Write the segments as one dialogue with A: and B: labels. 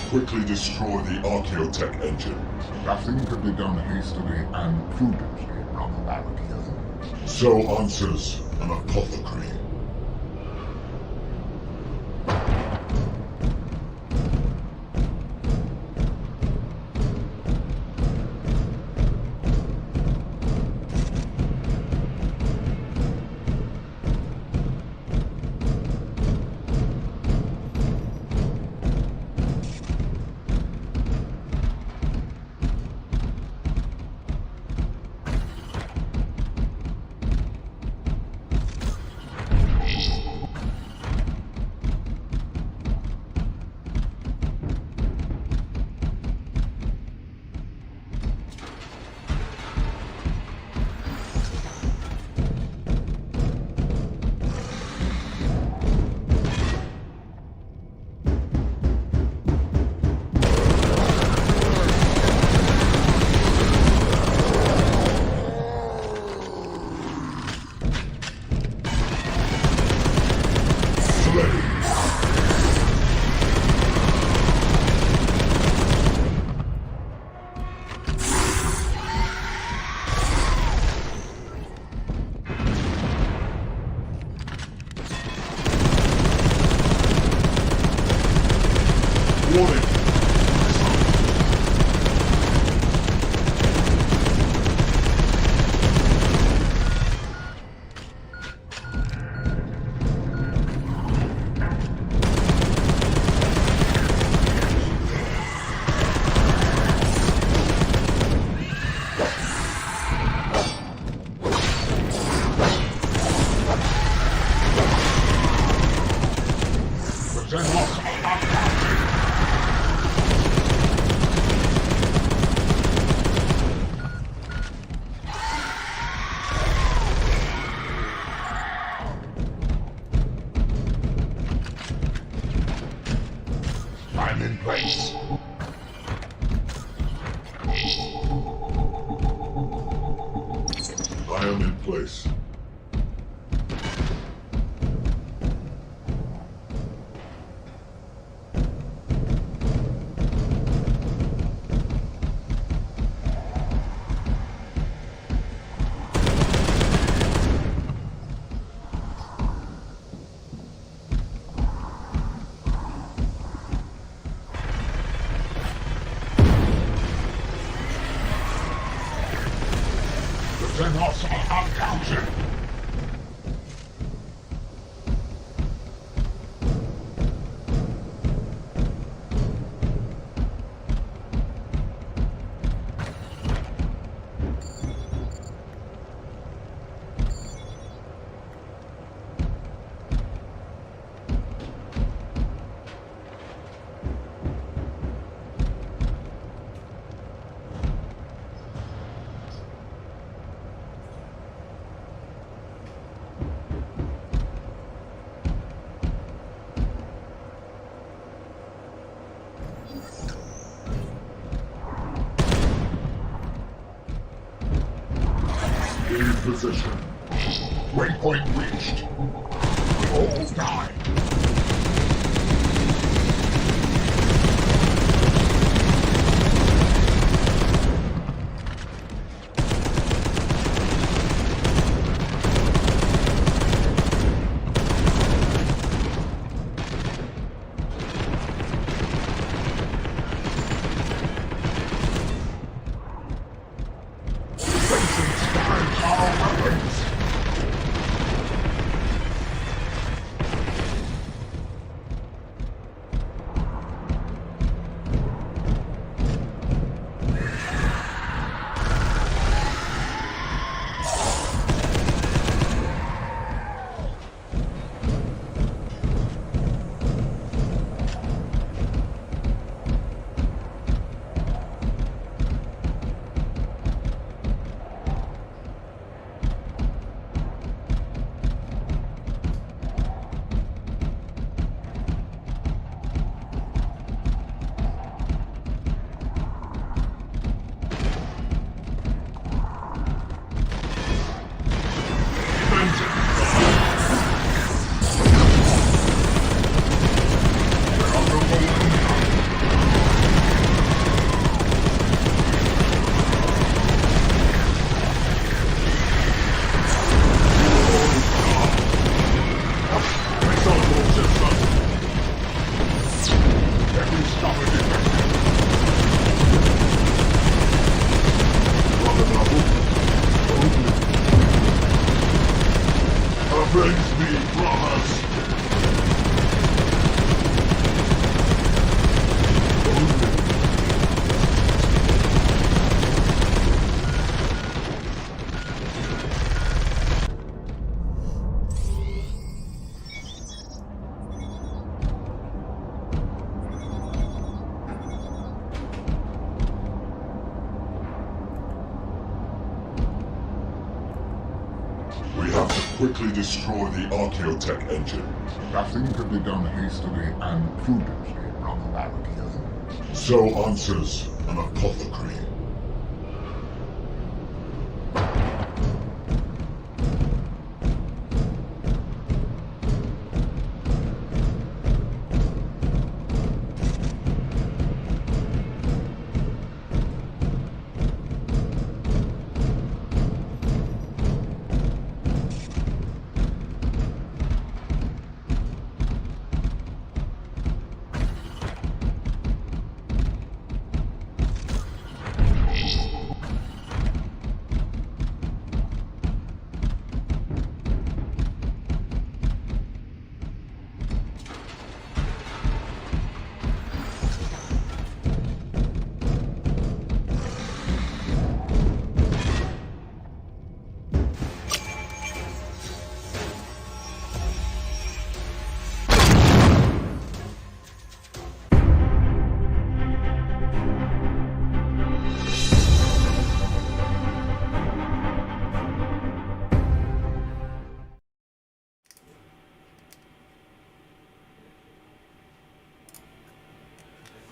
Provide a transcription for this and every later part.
A: quickly destroy the Archaeotech engine.
B: Nothing could be done hastily and prudently, Brother Barakiel.
A: So answers an apothecary. Warning! I'm in place. I am in place. The Xenos are uncounted! In position. Waypoint reached. All die. Our weapons. quickly destroy the Archaeotech engine.
B: Nothing can be done hastily and prudently, Brother Barakiel.
A: So answers an apothecary.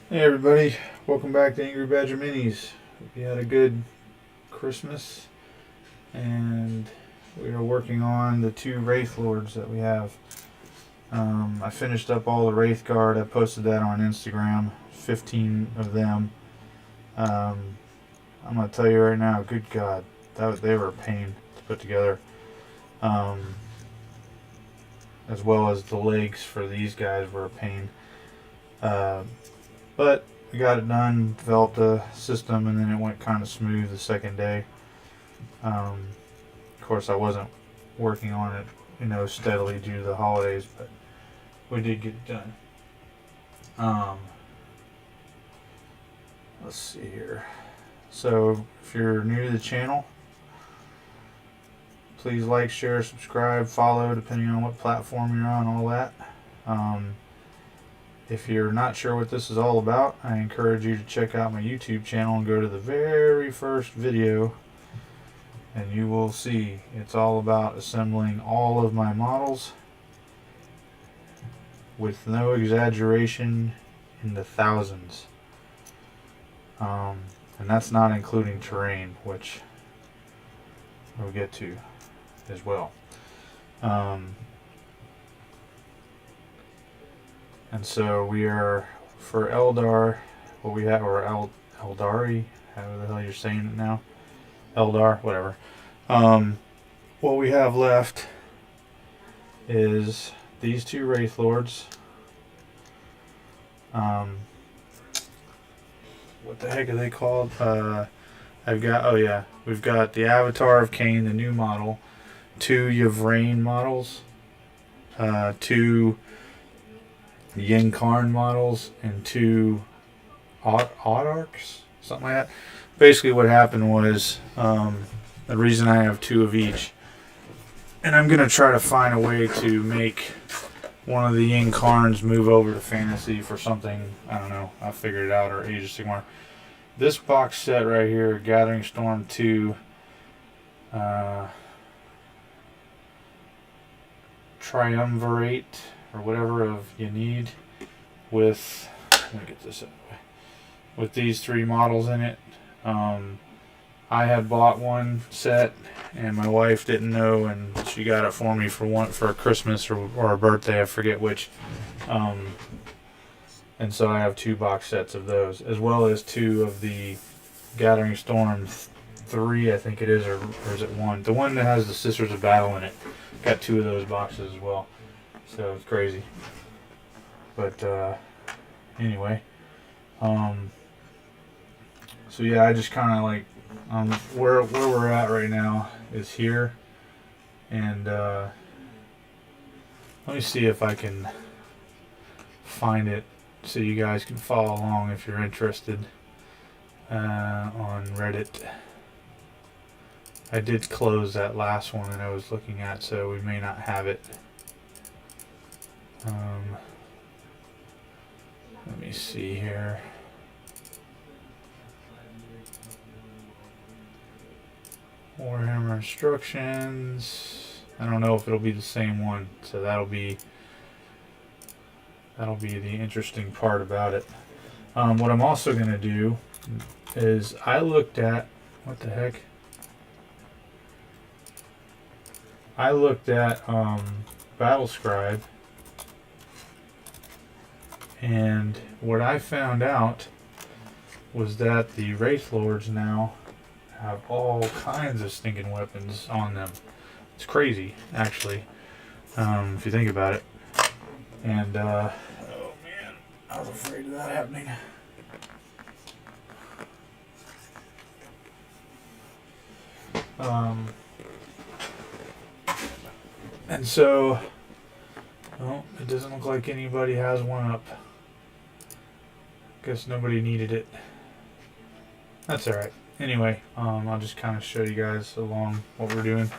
C: Hey everybody, welcome back to Angry Badger Minis. Hope you had a good Christmas, and we are working on the 2 Wraith Lords that we have. I finished up all the Wraith Guard. I posted that on Instagram, 15 of them. I'm going to tell you right now, good God, they were a pain to put together. As well as the legs for these guys were a pain. But we got it done, developed a system, and then it went kind of smooth the second day. Of course, I wasn't working on it, steadily due to the holidays, but we did get it done. Let's see here. So, if you're new to the channel, please like, share, subscribe, follow, depending on what platform you're on, all that. If you're not sure what this is all about, I encourage you to check out my YouTube channel and go to the very first video, and you will see it's all about assembling all of my models with no exaggeration, in the thousands. And that's not including terrain, which we'll get to as well. And so we are, for Eldar, what we have, or Eldari, however the hell you're saying it now, Eldar, whatever. What we have left is these 2 Wraith Lords. What the heck are they called? We've got the Avatar of Cain, the new model, 2 Yvrain models, 2 Yin Karn models, and 2 Autarchs, something like that. Basically what happened was, the reason I have 2 of each, and I'm going to try to find a way to make one of the Yin Karns move over to Fantasy for something, I don't know, I'll figure it out, or Age of Sigmar. This box set right here, Gathering Storm 2, Triumvirate, or whatever of you need, with, let me get this out of the way, with these 3 models in it. I had bought one set, and my wife didn't know, and she got it for me for Christmas or a birthday, I forget which. And so I have 2 box sets of those, as well as 2 of the Gathering Storm 3, I think it is, or is it 1? The one that has the Sisters of Battle in it. Got 2 of those boxes as well. So it's crazy. But anyway, so yeah, I just kind of like, where we're at right now is here, and let me see if I can find it so you guys can follow along if you're interested on Reddit. I did close that last one that I was looking at, so we may not have it. Let me see here. Warhammer instructions. I don't know if it'll be the same one, so that'll be the interesting part about it. What I'm also going to do is I looked at, what the heck? I looked at Battlescribe, and what I found out was that the Wraith Lords now have all kinds of stinking weapons on them. It's crazy, actually, if you think about it. And, oh man, I was afraid of that happening. And so, well, it doesn't look like anybody has one up. Guess nobody needed it. That's alright. Anyway, I'll just kind of show you guys along what we're doing.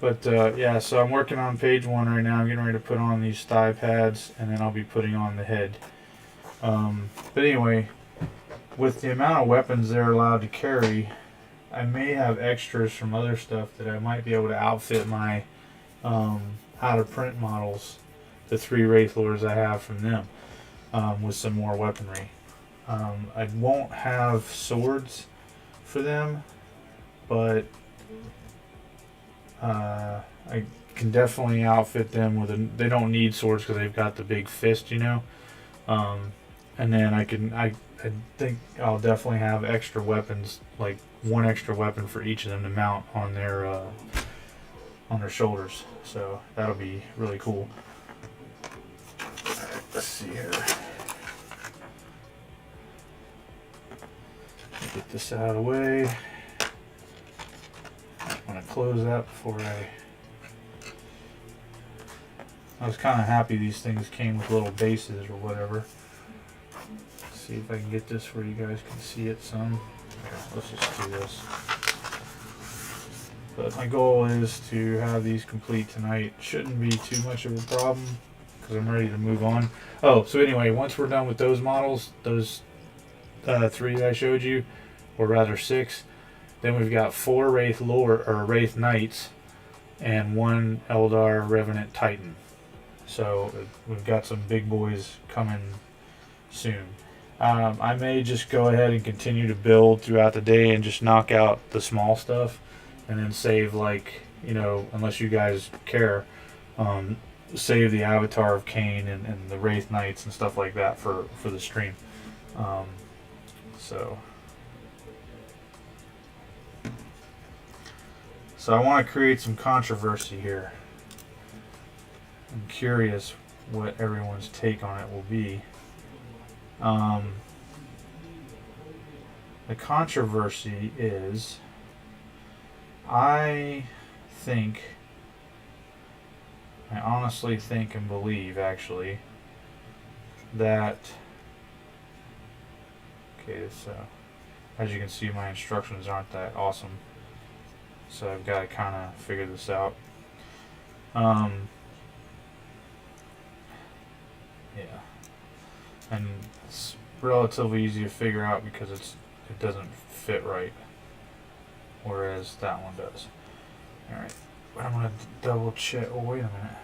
C: But yeah, so I'm working on page 1 right now. I'm getting ready to put on these thigh pads, and then I'll be putting on the head. But anyway, with the amount of weapons they're allowed to carry, I may have extras from other stuff that I might be able to outfit my how to print models, the 3 Wraith Lords I have from them, with some more weaponry. I won't have swords for them, but I can definitely outfit them with they don't need swords because they've got the big fist, you know. And then I think I'll definitely have extra weapons, like 1 extra weapon for each of them to mount on their shoulders. So that'll be really cool. Alright, let's see here. Get this out of the way. I want to close that before I was kind of happy these things came with little bases or whatever. Let's see if I can get this where you guys can see it some. Okay, let's just do this. But my goal is to have these complete tonight. Shouldn't be too much of a problem because I'm ready to move on. Oh, so anyway, once we're done with those models, those 3 that I showed you, or rather 6, then we've got 4 Wraith Knights and 1 Eldar Revenant Titan. So we've got some big boys coming soon. I may just go ahead and continue to build throughout the day and just knock out the small stuff, and then save, like, you know, unless you guys care, save the Avatar of Cain and the Wraith Knights and stuff like that for the stream. So I want to create some controversy here. I'm curious what everyone's take on it will be. The controversy is, I honestly think and believe, actually, that, okay, so as you can see, my instructions aren't that awesome, so I've got to kind of figure this out. Yeah, and it's relatively easy to figure out because it doesn't fit right, whereas that one does. Alright, but I'm going to double check. Oh, wait a minute.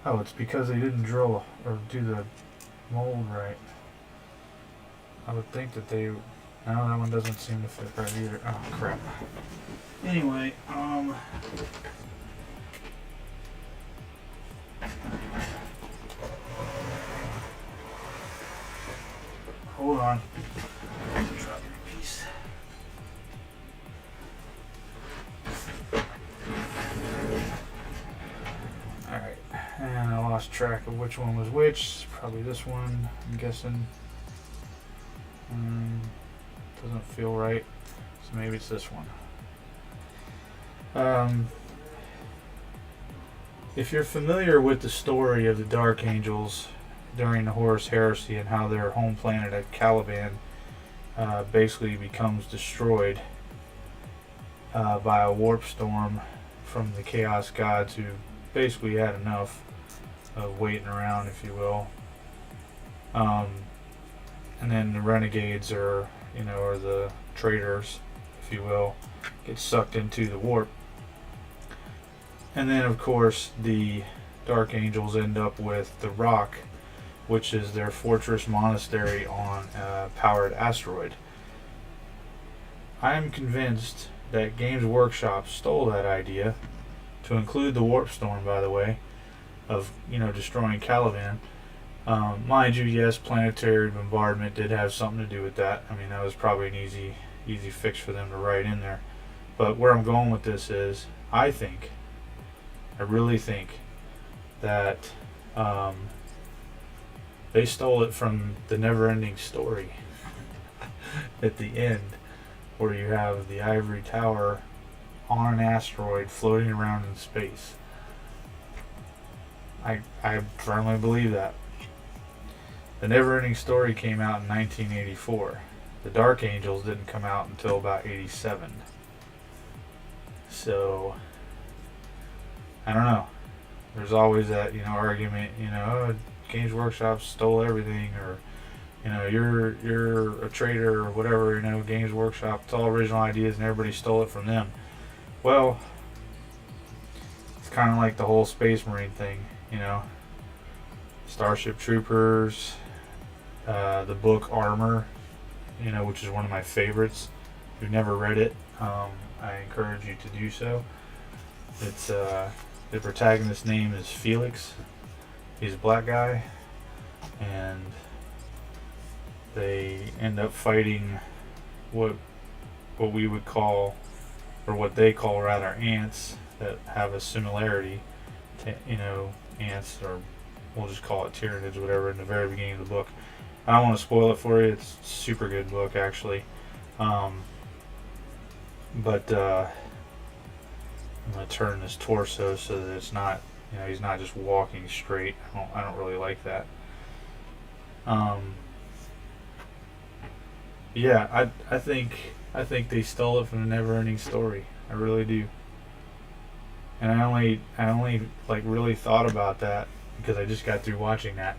C: Oh, it's because they didn't drill or do the mold right. I would think that they... No, that one doesn't seem to fit right either. Oh, crap. Anyway, hold on. Drop your piece. Alright, and I lost track of which one was which. Probably this one, I'm guessing. Doesn't feel right, so maybe it's this one. If you're familiar with the story of the Dark Angels during the Horus Heresy and how their home planet at Caliban basically becomes destroyed by a warp storm from the Chaos Gods, who basically had enough of waiting around, if you will. And then the renegades, or the traitors, if you will, get sucked into the warp. And then, of course, the Dark Angels end up with the Rock, which is their fortress monastery on a powered asteroid. I am convinced that Games Workshop stole that idea to include the Warp Storm, by the way, of, destroying Caliban. Mind you, yes, planetary bombardment did have something to do with that. I mean, that was probably an easy fix for them to write in there. But where I'm going with this is, I really think that they stole it from the Neverending Story at the end, where you have the ivory tower on an asteroid floating around in space. I firmly believe that. The Neverending Story came out in 1984. The Dark Angels didn't come out until about 87. So, I don't know. There's always that, argument, Games Workshop stole everything, or, you're a traitor or whatever, Games Workshop, it's all original ideas and everybody stole it from them. Well, it's kind of like the whole Space Marine thing, Starship Troopers, the book Armor, which is one of my favorites. If you've never read it, I encourage you to do so. It's the protagonist's name is Felix. He's a black guy, and they end up fighting what we would call, or what they call rather, ants that have a similarity to ants, or we'll just call it Tyranids, whatever, in the very beginning of the book. I don't want to spoil it for you. It's a super good book, actually. But I'm going to turn this torso so that it's not, he's not just walking straight. I don't really like that. Yeah, I think they stole it from the Neverending Story. I really do. And I only really thought about that because I just got through watching that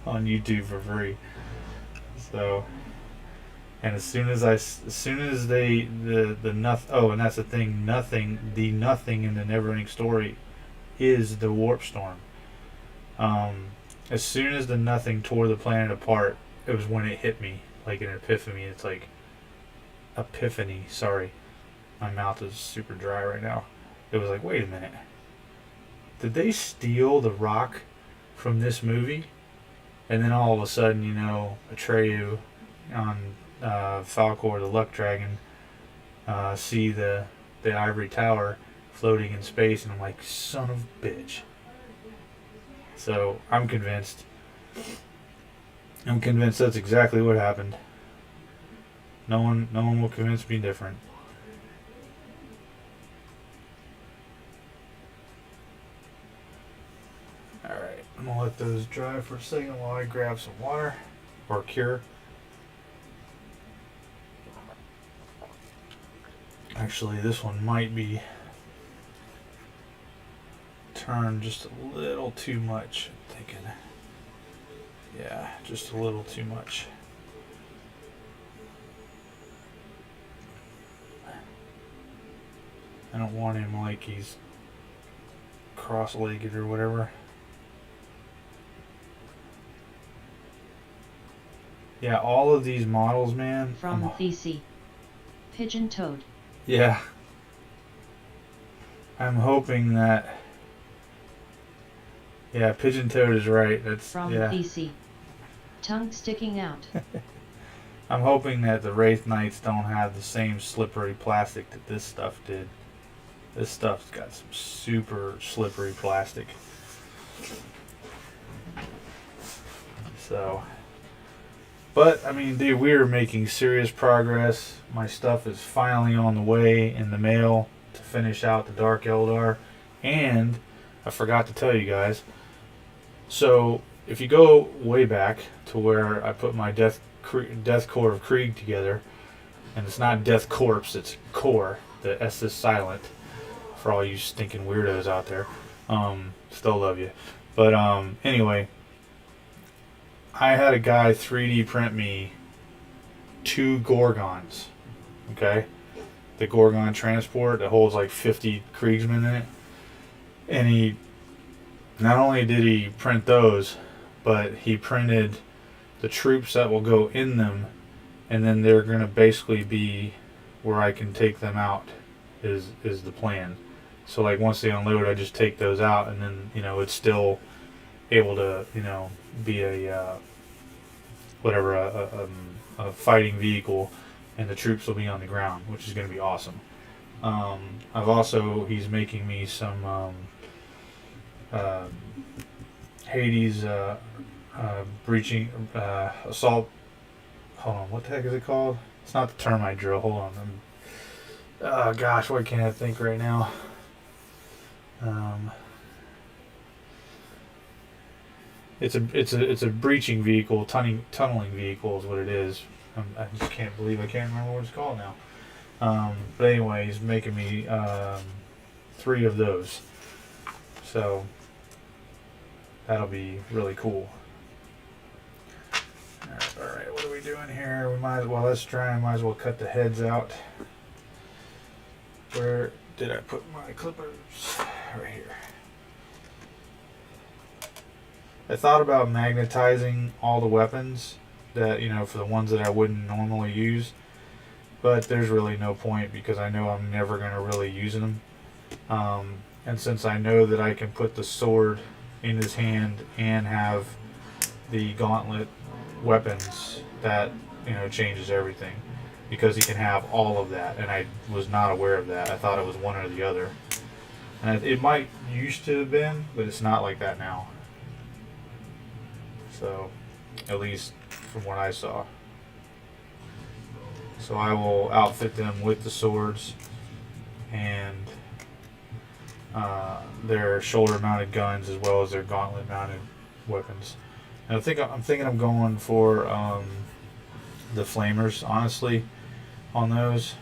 C: on YouTube for free. So, and as soon as they the nothing, oh, and that's the thing, the nothing in the Neverending Story is the Warp Storm. As soon as the nothing tore the planet apart, it was when it hit me like an epiphany. It's like epiphany. Sorry, my mouth is super dry right now. It was like, wait a minute, did they steal the Rock from this movie? And then all of a sudden, Atreyu on Falkor the Luck Dragon see the ivory tower floating in space, and I'm like, son of a bitch. So I'm convinced that's exactly what happened. No one will convince me different. Alright, I'm gonna let those dry for a second while I grab some water or cure. Actually, this one might be turned just a little too much, I'm thinking. Yeah, just a little too much. I don't want him like he's cross-legged or whatever. Yeah, all of these models, man.
D: From Thesey. Pigeon Toad.
C: Yeah. I'm hoping that... Yeah, Pigeon Toad is right. That's
D: From
C: yeah.
D: Thesey. Tongue sticking out.
C: I'm hoping that the Wraith Knights don't have the same slippery plastic that this stuff did. This stuff's got some super slippery plastic. So... But, I mean, dude, we are making serious progress. My stuff is finally on the way in the mail to finish out the Dark Eldar. And I forgot to tell you guys. So, if you go way back to where I put my Death Core of Krieg together, and it's not Death Corpse, it's Core. The S is silent for all you stinking weirdos out there. Still love you. But, anyway... I had a guy 3D print me 2 Gorgons, okay? The Gorgon transport that holds like 50 Kriegsmen in it. And he not only did he print those, but he printed the troops that will go in them, and then they're going to basically be where I can take them out. Is the plan. So like once they unload, I just take those out, and then it's still able to be a whatever a fighting vehicle, and the troops will be on the ground, which is going to be awesome. He's making me some Hades breaching assault. Hold on, what the heck is it called? It's not the termite drill. Hold on. Gosh, why can't I think right now? It's a breaching vehicle, tunneling vehicle is what it is. I just can't believe I can't remember what it's called now. But anyway, he's making me 3 of those, so that'll be really cool. All right, what are we doing here? We might as well might as well cut the heads out. Where did I put my clippers? Right here. I thought about magnetizing all the weapons that, for the ones that I wouldn't normally use, but there's really no point because I know I'm never going to really use them. And since I know that I can put the sword in his hand and have the gauntlet weapons, that, changes everything. Because he can have all of that, and I was not aware of that. I thought it was one or the other. And it might used to have been, but it's not like that now. So, at least from what I saw. So I will outfit them with the swords and their shoulder-mounted guns as well as their gauntlet-mounted weapons. And I'm thinking I'm going for the flamers, honestly, on those.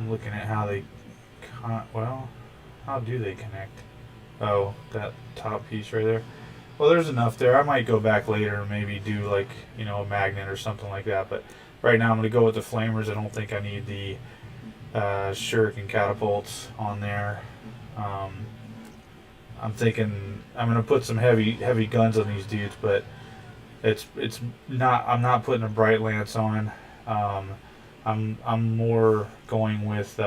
C: I'm looking at how they how do they connect? Oh, that top piece right there. Well, there's enough there. I might go back later and maybe do like, a magnet or something like that. But right now I'm going to go with the flamers. I don't think I need the shuriken catapults on there. I'm thinking I'm going to put some heavy guns on these dudes, but it's not. I'm not putting a bright lance on. I'm more going with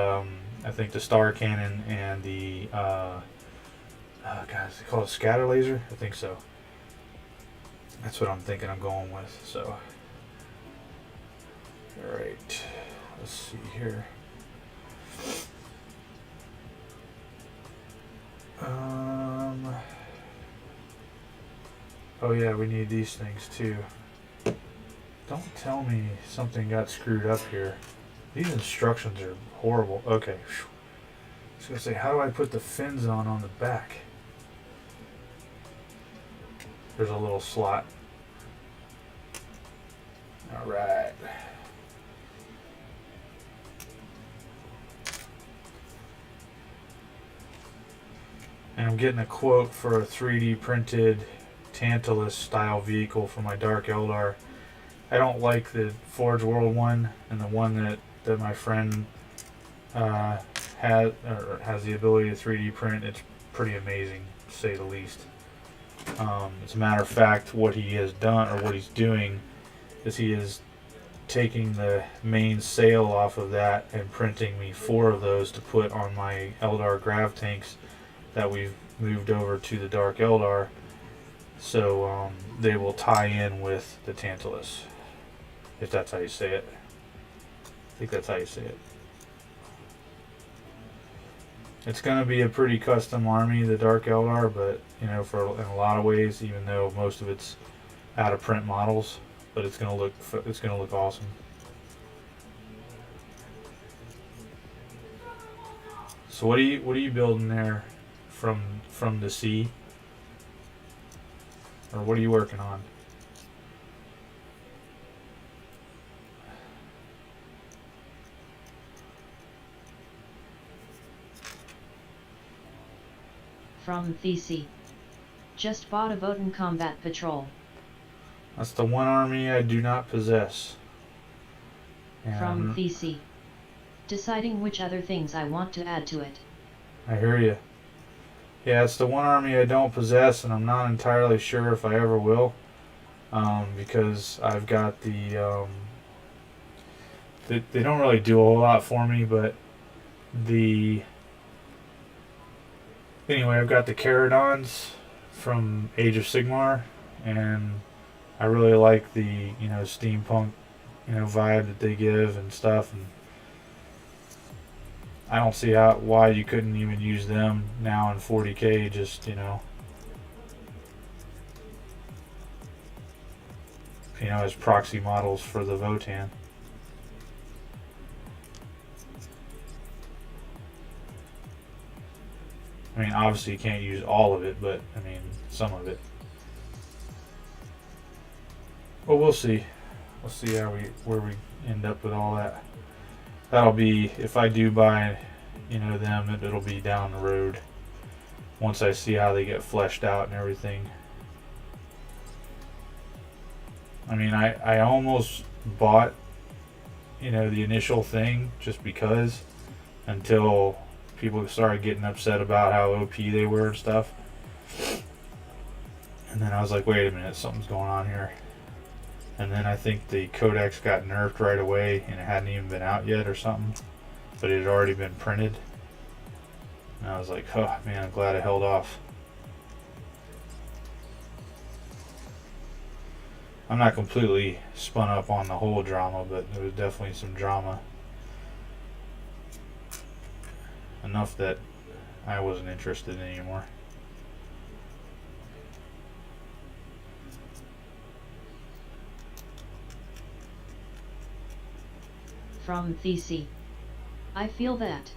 C: I think the star cannon and the is it called a scatter laser? I think so. That's what I'm thinking I'm going with. So, all right. Let's see here. Oh yeah, we need these things too. Don't tell me something got screwed up here. These instructions are horrible. Okay. I was gonna say, how do I put the fins on the back? There's a little slot. All right. And I'm getting a quote for a 3D printed Tantalus style vehicle for my Dark Eldar. I don't like the Forge World one, and the one that my friend has the ability to 3D print. It's pretty amazing, to say the least. As a matter of fact, what he has done, or what he's doing, is he is taking the main sail off of that and printing me 4 of those to put on my Eldar grav tanks that we've moved over to the Dark Eldar, so they will tie in with the Tantalus, if that's how you say it. I think that's how you say it. It's going to be a pretty custom army, the Dark Eldar, but in a lot of ways, even though most of it's out of print models, but it's going to look awesome. So what are you building there from the sea? Or what are you working on?
D: From Thesi. Just bought a Votan Combat Patrol.
C: That's the one army I do not possess.
D: From Thesi. Deciding which other things I want to add to it.
C: I hear you. Yeah, it's the one army I don't possess, and I'm not entirely sure if I ever will. Because I've got they don't really do a whole lot for me, but anyway, I've got the Caradons from Age of Sigmar, and I really like the steampunk vibe that they give and stuff, and I don't see why you couldn't even use them now in 40k. Just as proxy models for the Votann. I mean, obviously you can't use all of it, but I mean some of it. Well, we'll see. We'll see where we end up with all that. That'll be, if I do buy, them, it'll be down the road. Once I see how they get fleshed out and everything. I mean, I almost bought, the initial thing just because, until people started getting upset about how OP they were and stuff. And then I was like, wait a minute, something's going on here. And then I think the codex got nerfed right away, and it hadn't even been out yet or something, but it had already been printed. And I was like, oh man, I'm glad I held off. I'm not completely spun up on the whole drama, but there was definitely some drama. Enough that I wasn't interested anymore.
D: From Thesi. I feel that.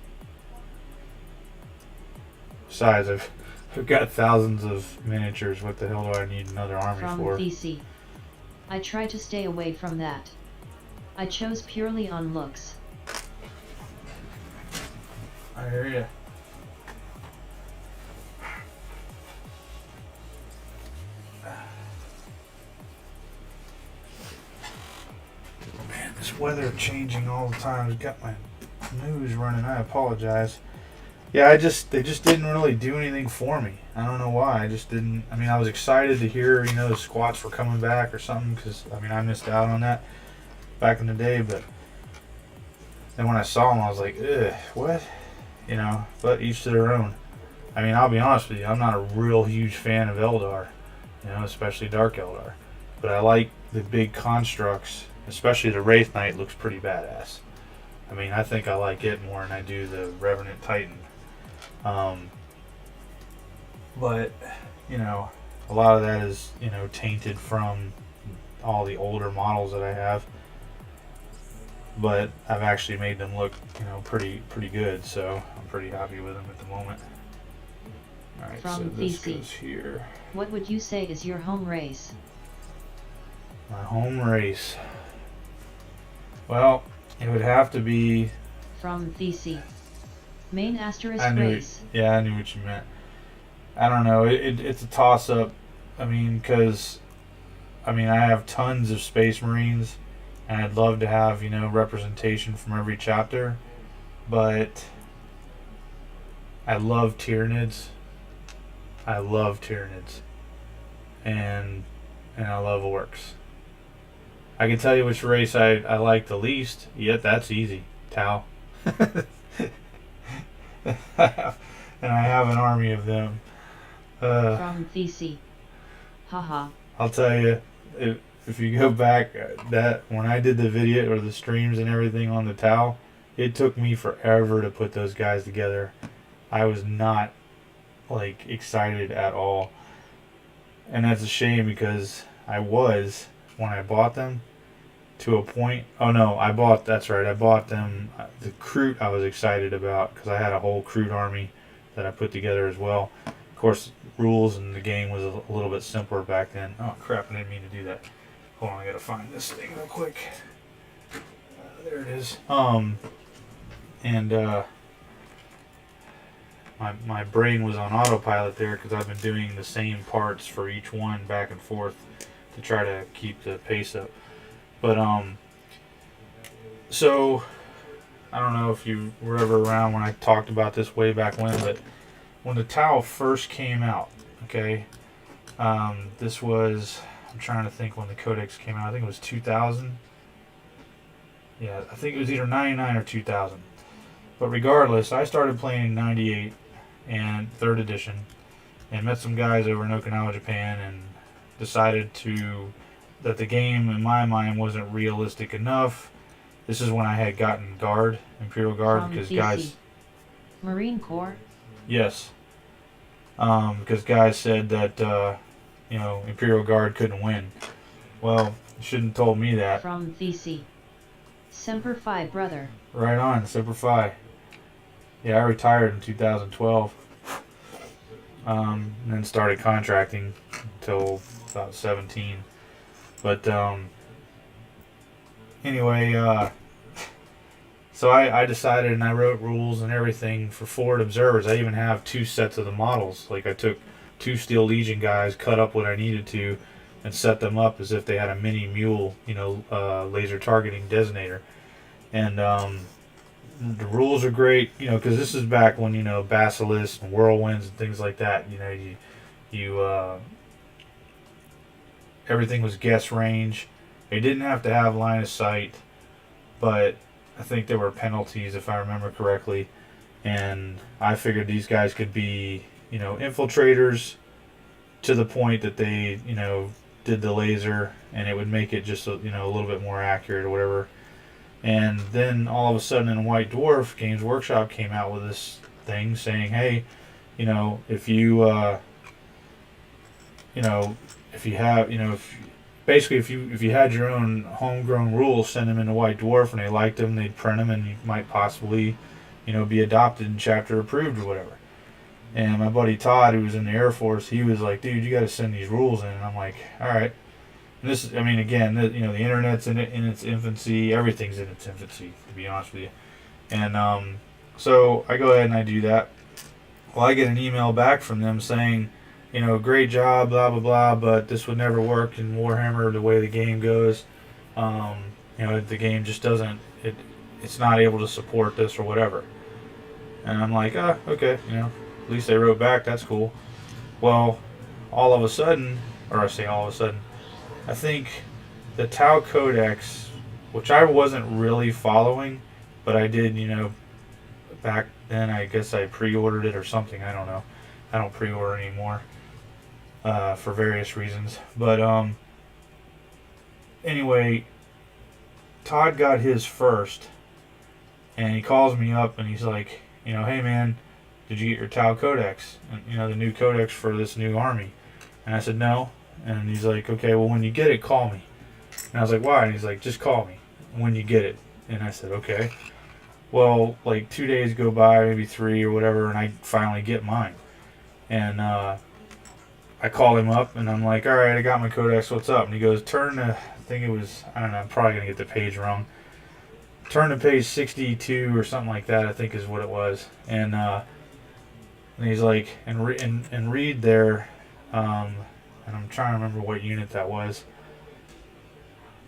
C: Besides, I've got thousands of miniatures. What the hell do I need another army
D: From
C: for?
D: Thesi. I try to stay away from that. I chose purely on looks.
C: I hear ya. Man, this weather changing all the time has got my nose running. I apologize. Yeah, they just didn't really do anything for me. I don't know why. I just didn't. I mean, I was excited to hear, the squats were coming back or something, because, I mean, I missed out on that back in the day, but then when I saw them, I was like, ugh, what? But each to their own. I mean, I'll be honest with you, I'm not a real huge fan of Eldar, especially Dark Eldar. But I like the big constructs, especially the Wraith Knight looks pretty badass. I mean, I think I like it more than I do the Revenant Titan. But, a lot of that is, tainted from all the older models that I have. But I've actually made them look, pretty good, so I'm pretty happy with them at the moment. Alright, so this goes here.
D: What would you say is your home race?
C: My home race. Well, it would have to be...
D: From Thesi. Main asterisk race.
C: Yeah, I knew what you meant. I don't know, it's a toss-up. I mean, because... I have tons of Space Marines, and I'd love to have, representation from every chapter, but I love Tyranids. I love Tyranids. And I love Orcs. I can tell you which race I like the least, yet that's easy. Tau. And I have an army of them.
D: From Thesi. Haha.
C: I'll tell you, if you go back, that when I did the video or the streams and everything on the Tau, it took me forever to put those guys together. I was not excited at all, and that's a shame because I was when I bought them to a point. Oh no, that's right, I bought them. The Kroot I was excited about because I had a whole Kroot army that I put together as well. Of course, rules in the game was a little bit simpler back then. Oh crap, I didn't mean to do that. Hold on, I gotta find this thing real quick. There it is. My brain was on autopilot there because I've been doing the same parts for each one back and forth to try to keep the pace up. But so I don't know if you were ever around when I talked about this way back when, but when the Tau first came out, okay, this was, I'm trying to think when the Codex came out. I think it was 2000. Yeah, I think it was either 99 or 2000. But regardless, I started playing in 98 and 3rd edition and met some guys over in Okinawa, Japan, and decided that the game in my mind wasn't realistic enough. This is when I had gotten Guard, Imperial Guard,
D: From
C: because
D: VC.
C: guys,
D: Marine Corps.
C: yes, because guys said that Imperial Guard couldn't win. Well, you shouldn't have told me that.
D: From VC. Semper Fi, brother.
C: Right on, Semper Fi. Yeah, I retired in 2012. And then started contracting until about 17. But anyway, so I decided and I wrote rules and everything for forward observers. I even have 2 sets of the models. Like I took 2 Steel Legion guys, cut up what I needed to, and set them up as if they had a mini mule, laser targeting designator. And the rules are great, because this is back when, Basilisk and Whirlwinds and things like that, everything was guess range. They didn't have to have line of sight, but I think there were penalties if I remember correctly. And I figured these guys could be, infiltrators to the point that they, did the laser and it would make it just, a little bit more accurate or whatever. And then all of a sudden in White Dwarf, Games Workshop came out with this thing saying, hey, if you had your own homegrown rules, send them into White Dwarf and they liked them, they'd print them and you might possibly, be adopted and chapter approved or whatever. And my buddy Todd, who was in the Air Force, he was like, dude, you got to send these rules in. And I'm like, all right. And this is, again, the internet's in its infancy. Everything's in its infancy, to be honest with you. And so I go ahead and I do that. Well, I get an email back from them saying, great job, blah, blah, blah, but this would never work in Warhammer the way the game goes. The game just doesn't, it's not able to support this or whatever. And I'm like, okay, at least they wrote back, that's cool. Well, all of a sudden, I think the Tau Codex, which I wasn't really following, but I did, back then I guess I pre-ordered it or something, I don't know. I don't pre-order anymore for various reasons. But anyway, Todd got his first, and he calls me up and he's like, hey man, did you get your Tau Codex? And, the new codex for this new army. And I said, no. And he's like, okay, well, when you get it, call me. And I was like, why? And he's like, just call me when you get it. And I said, okay. Well, like 2 days go by, maybe 3 or whatever, and I finally get mine. And I call him up, and I'm like, all right, I got my codex, what's up? And he goes, turn to, I think it was, I don't know, I'm probably going to get the page wrong. Turn to page 62 or something like that, I think is what it was. And he's like, and read there, and I'm trying to remember what unit that was.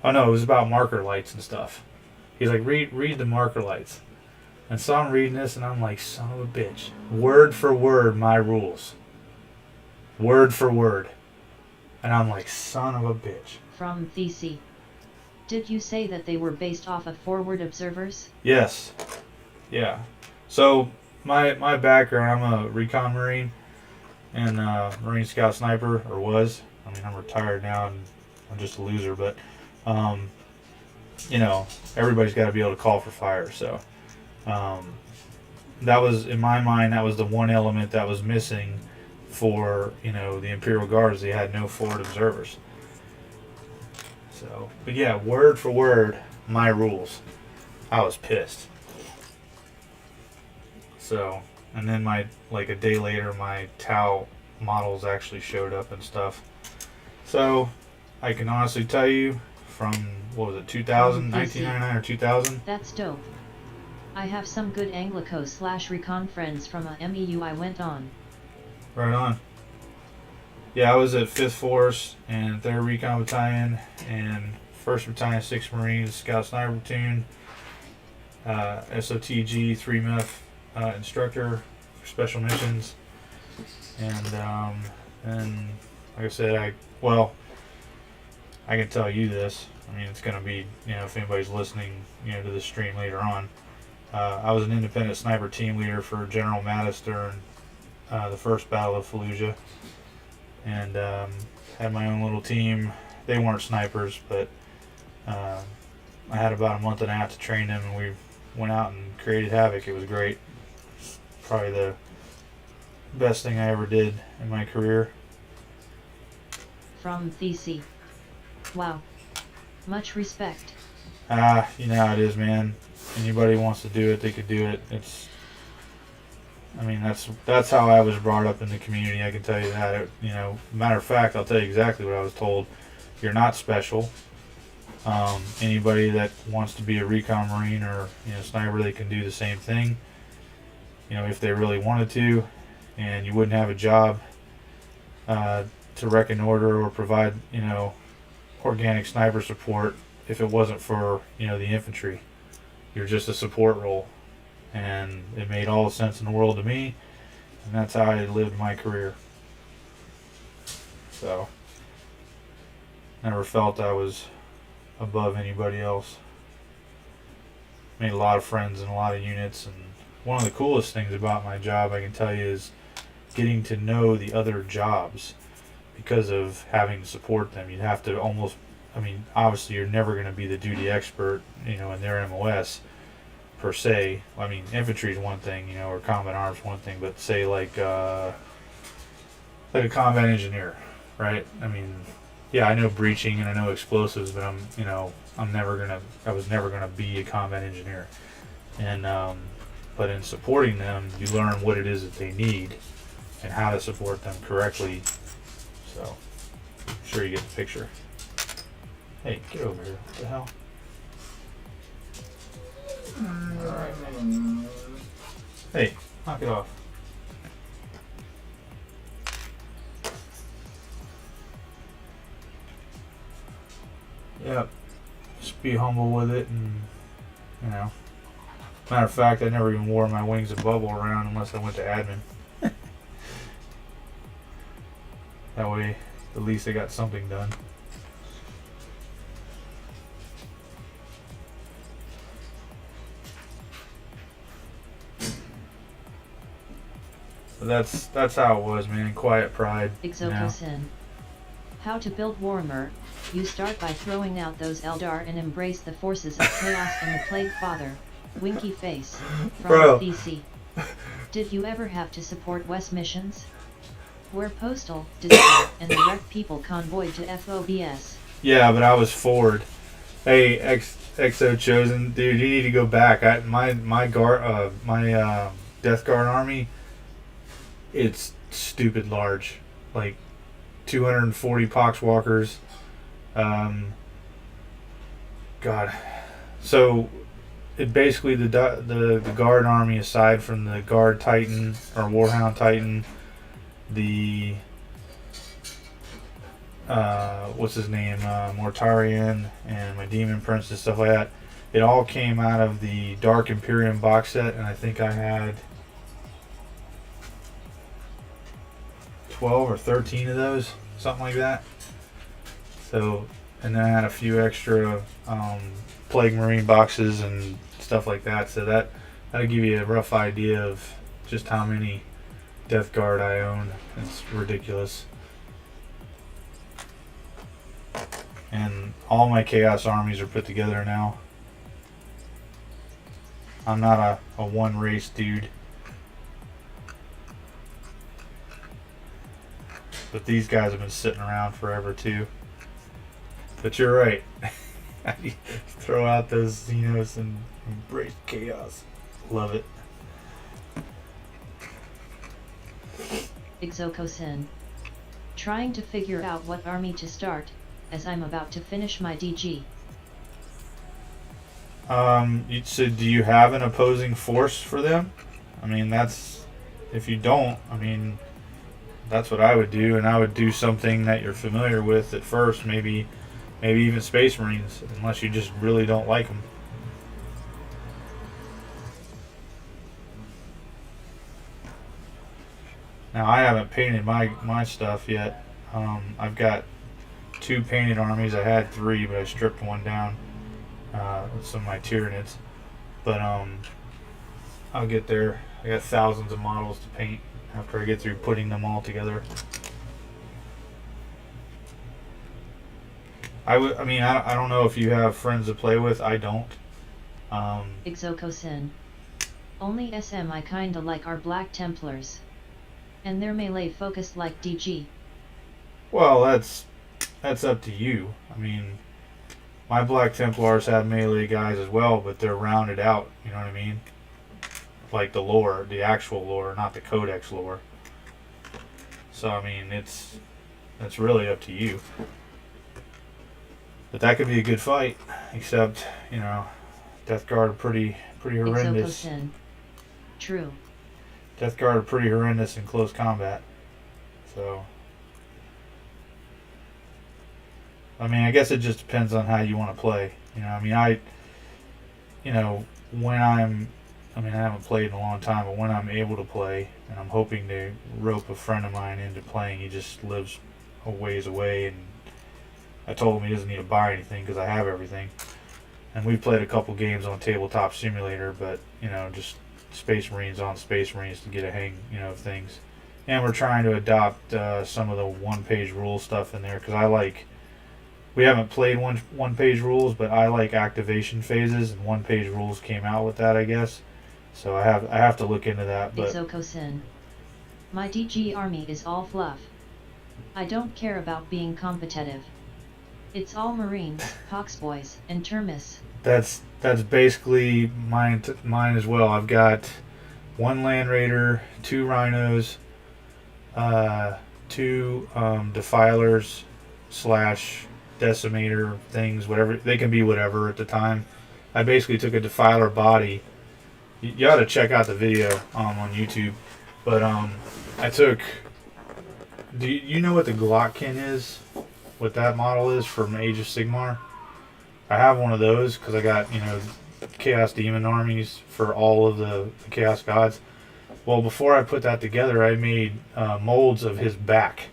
C: Oh no, it was about marker lights and stuff. He's like, read the marker lights. And so I'm reading this and I'm like, son of a bitch. Word for word, my rules. Word for word. And I'm like, son of a bitch.
D: From VC. Did you say that they were based off of forward observers?
C: Yes. Yeah. So my background, I'm a recon Marine and Marine Scout Sniper, or was. I'm retired now and I'm just a loser, but everybody's got to be able to call for fire. So that was, in my mind, that was the one element that was missing for the Imperial Guards. They had no forward observers. So, but yeah, word for word, my rules. I was pissed. So, and then a day later, my Tau models actually showed up and stuff. So, I can honestly tell you, from, 2000, 1999 or 2000?
D: That's dope. I have some good Anglico/Recon friends from a MEU I went on.
C: Right on. Yeah, I was at 5th Force and 3rd Recon Battalion and 1st Battalion 6th Marines Scout Sniper Platoon. SOTG 3MEF instructor for special missions. And like I said, I can tell you this. I mean, it's going to be, if anybody's listening, to the stream later on. I was an independent sniper team leader for General Mattis during the first Battle of Fallujah. And had my own little team. They weren't snipers, but I had about a month and a half to train them, and we went out and created havoc. It was great. Probably the best thing I ever did in my career.
D: From Thesey. Wow. Much respect.
C: You know how it is, man. Anybody wants to do it, they could do it. That's how I was brought up in the community. I can tell you that. Matter of fact, I'll tell you exactly what I was told. You're not special. Anybody that wants to be a recon marine or sniper, they can do the same thing. If they really wanted to, and you wouldn't have a job to reconnoiter or provide organic sniper support if it wasn't for the infantry. You're just a support role, and it made all the sense in the world to me, and that's how I lived my career. So never felt I was above anybody else. Made a lot of friends in a lot of units, and one of the coolest things about my job, I can tell you, is getting to know the other jobs because of having to support them. You'd have to obviously you're never going to be the duty expert, in their MOS per se. Infantry is one thing, or combat arms one thing, but say like a combat engineer, right? I know breaching and I know explosives, but I was never gonna be a combat engineer. And but in supporting them, you learn what it is that they need and how to support them correctly. So I'm sure you get the picture. Hey, get over here! What the hell? Alright. Hey, knock it off. Yep. Just be humble with it, and matter of fact, I never even wore my wings of bubble around unless I went to admin. That way, at least I got something done. But that's how it was, man. Quiet pride.
D: Exocosin. How to build Warhammer. You start by throwing out those Eldar and embrace the forces of chaos and the Plague Father. Winky face. From
C: Bro.
D: BC. Did you ever have to support West missions? Where postal, distant, and the wrecked people convoyed to FOBS.
C: Yeah, but I was forward. Hey, XO Chosen, dude, you need to go back. My Death Guard army, it's stupid large, like 240 Poxwalkers. God, so it basically the Guard army, aside from the Guard Titan or Warhound Titan, the what's his name, Mortarion, and my Demon Prince and stuff like that, it all came out of the Dark Imperium box set, and I think I had 12 or 13 of those, something like that. So, and then I had a few extra Plague Marine boxes and stuff like that. So that'll give you a rough idea of just how many Death Guard I own. It's ridiculous. And all my Chaos armies are put together now. I'm not a one race dude. But these guys have been sitting around forever too. But you're right. Throw out those Xenos and embrace chaos. Love it.
D: Exocosin. Trying to figure out what army to start, as I'm about to finish my DG.
C: So do you have an opposing force for them? If you don't, that's what I would do, and I would do something that you're familiar with at first, maybe even Space Marines, unless you just really don't like them. Now I haven't painted my stuff yet. I've got 2 painted armies. I had 3, but I stripped one down with some of my Tyranids. But I'll get there. I got thousands of models to paint after I get through putting them all together. I don't know if you have friends to play with. I don't.
D: Exocosin. Only SM I kinda like are Black Templars. And they're melee focused like DG.
C: Well, that's up to you. I mean, my Black Templars have melee guys as well, but they're rounded out. You know what I mean? Like the lore, the actual lore, not the Codex lore. So I mean, it's really up to you. But that could be a good fight, except Death Guard are pretty horrendous.
D: Exocosin. True.
C: Death Guard are pretty horrendous in close combat. So, I mean, I guess it just depends on how you want to play. I haven't played in a long time, but when I'm able to play, and I'm hoping to rope a friend of mine into playing, he just lives a ways away, and I told him he doesn't need to buy anything because I have everything. And we played a couple games on Tabletop Simulator, but just Space Marines on Space Marines to get a hang, of things. And we're trying to adopt some of the one-page rule stuff in there because we haven't played one-page rules, but I like activation phases, and one-page rules came out with that, I guess. So I have to look into that. But
D: Exocosin. My DG army is all fluff. I don't care about being competitive. It's all Marines, Poxboys, and Termis.
C: That's basically mine as well. I've got 1 Land Raider, 2 Rhinos, 2 Defilers / Decimator things, whatever they can be, whatever at the time. I basically took a Defiler body. You ought to check out the video on YouTube. But I took. Do you know what the Glockkin is? What that model is from Age of Sigmar? I have one of those because I got Chaos Demon armies for all of the Chaos Gods. Well, before I put that together, I made molds of his back,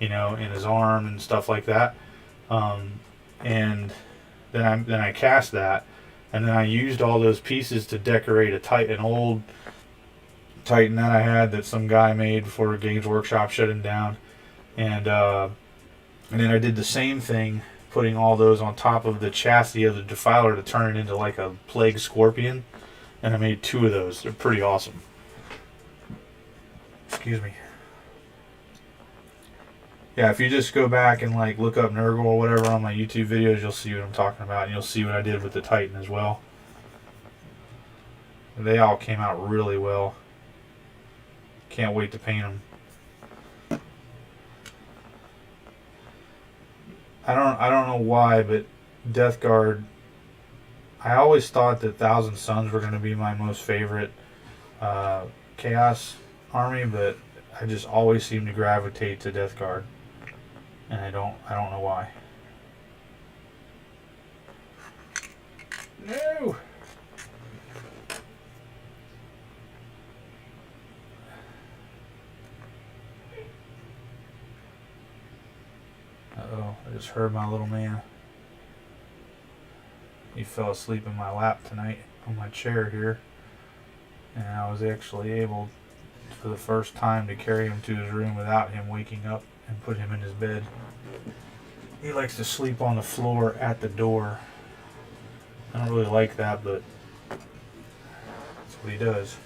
C: and his arm and stuff like that. And then I cast that, and then I used all those pieces to decorate an old Titan that I had that some guy made before Games Workshop shut him down, and then I did the same thing, putting all those on top of the chassis of the Defiler to turn it into like a Plague Scorpion, and I made 2 of those. They're pretty awesome. Excuse me. Yeah, if you just go back and look up Nurgle or whatever on my YouTube videos, you'll see what I'm talking about, and you'll see what I did with the Titan as well. They all came out really well. Can't wait to paint them. I don't know why, but Death Guard, I always thought that Thousand Sons were going to be my most favorite Chaos army, but I just always seem to gravitate to Death Guard, and I don't know why. No. Uh-oh, I just heard my little man. He fell asleep in my lap tonight on my chair here, and I was actually able, for the first time, to carry him to his room without him waking up and put him in his bed. He likes to sleep on the floor at the door. I don't really like that, but that's what he does.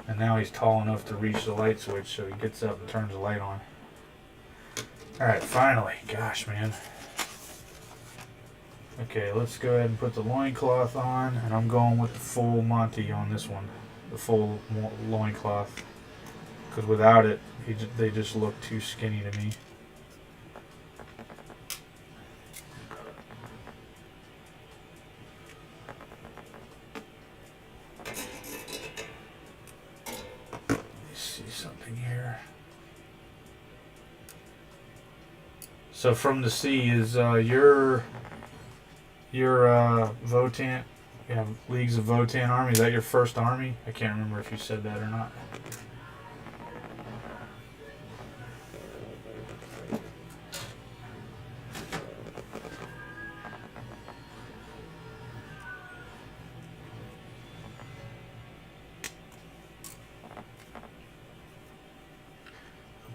C: And now he's tall enough to reach the light switch, so he gets up and turns the light on. Alright, finally. Gosh, man. Okay, let's go ahead and put the loincloth on, and I'm going with the full Monty on this one. The full loincloth. Because without it, they just look too skinny to me. Let's see something here. So From the Sea is your Votann, Leagues of Votann army. Is that your first army? I can't remember if you said that or not.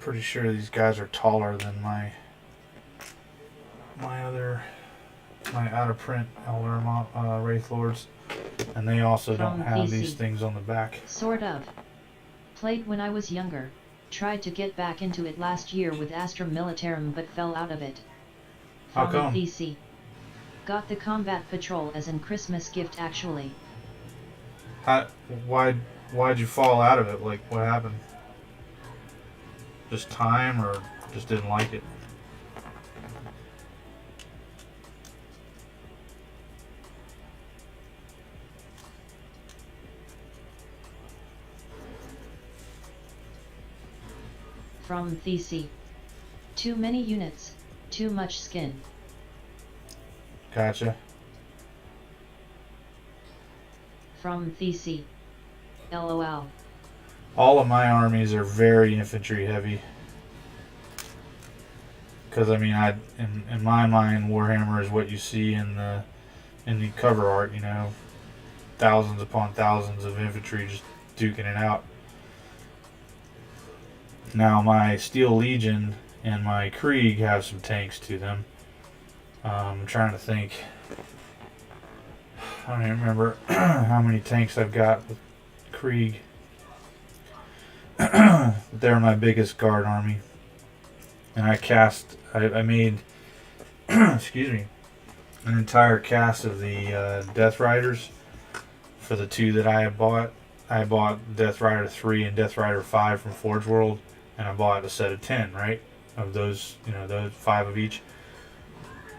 C: pretty sure these guys are taller than my out of print Eldar Wraith Lords, and they also don't
D: From
C: have
D: VC.
C: these things on the back.
D: Sort of. Played when I was younger. Tried to get back into it last year with Astra Militarum but fell out of it.
C: How
D: From
C: come?
D: VC. Got the Combat Patrol as an Christmas gift actually.
C: Why'd you fall out of it? Like, what happened? Just time, or just didn't like it?
D: From VC. Too many units, too much skin.
C: Gotcha.
D: From VC. LOL.
C: All of my armies are very infantry heavy. Because I mean, in my mind, Warhammer is what you see in the cover art. You know, thousands upon thousands of infantry just duking it out. Now my Steel Legion and my Krieg have some tanks to them. I'm trying to think. I don't even remember how many tanks I've got with Krieg. They're my biggest guard army. And I made, excuse me, an entire cast of the Death Riders for the 2 that I had bought. I bought Death Rider 3 and Death Rider 5 from Forge World, and I bought a set of 10, right? Of those, you know, those 5 of each.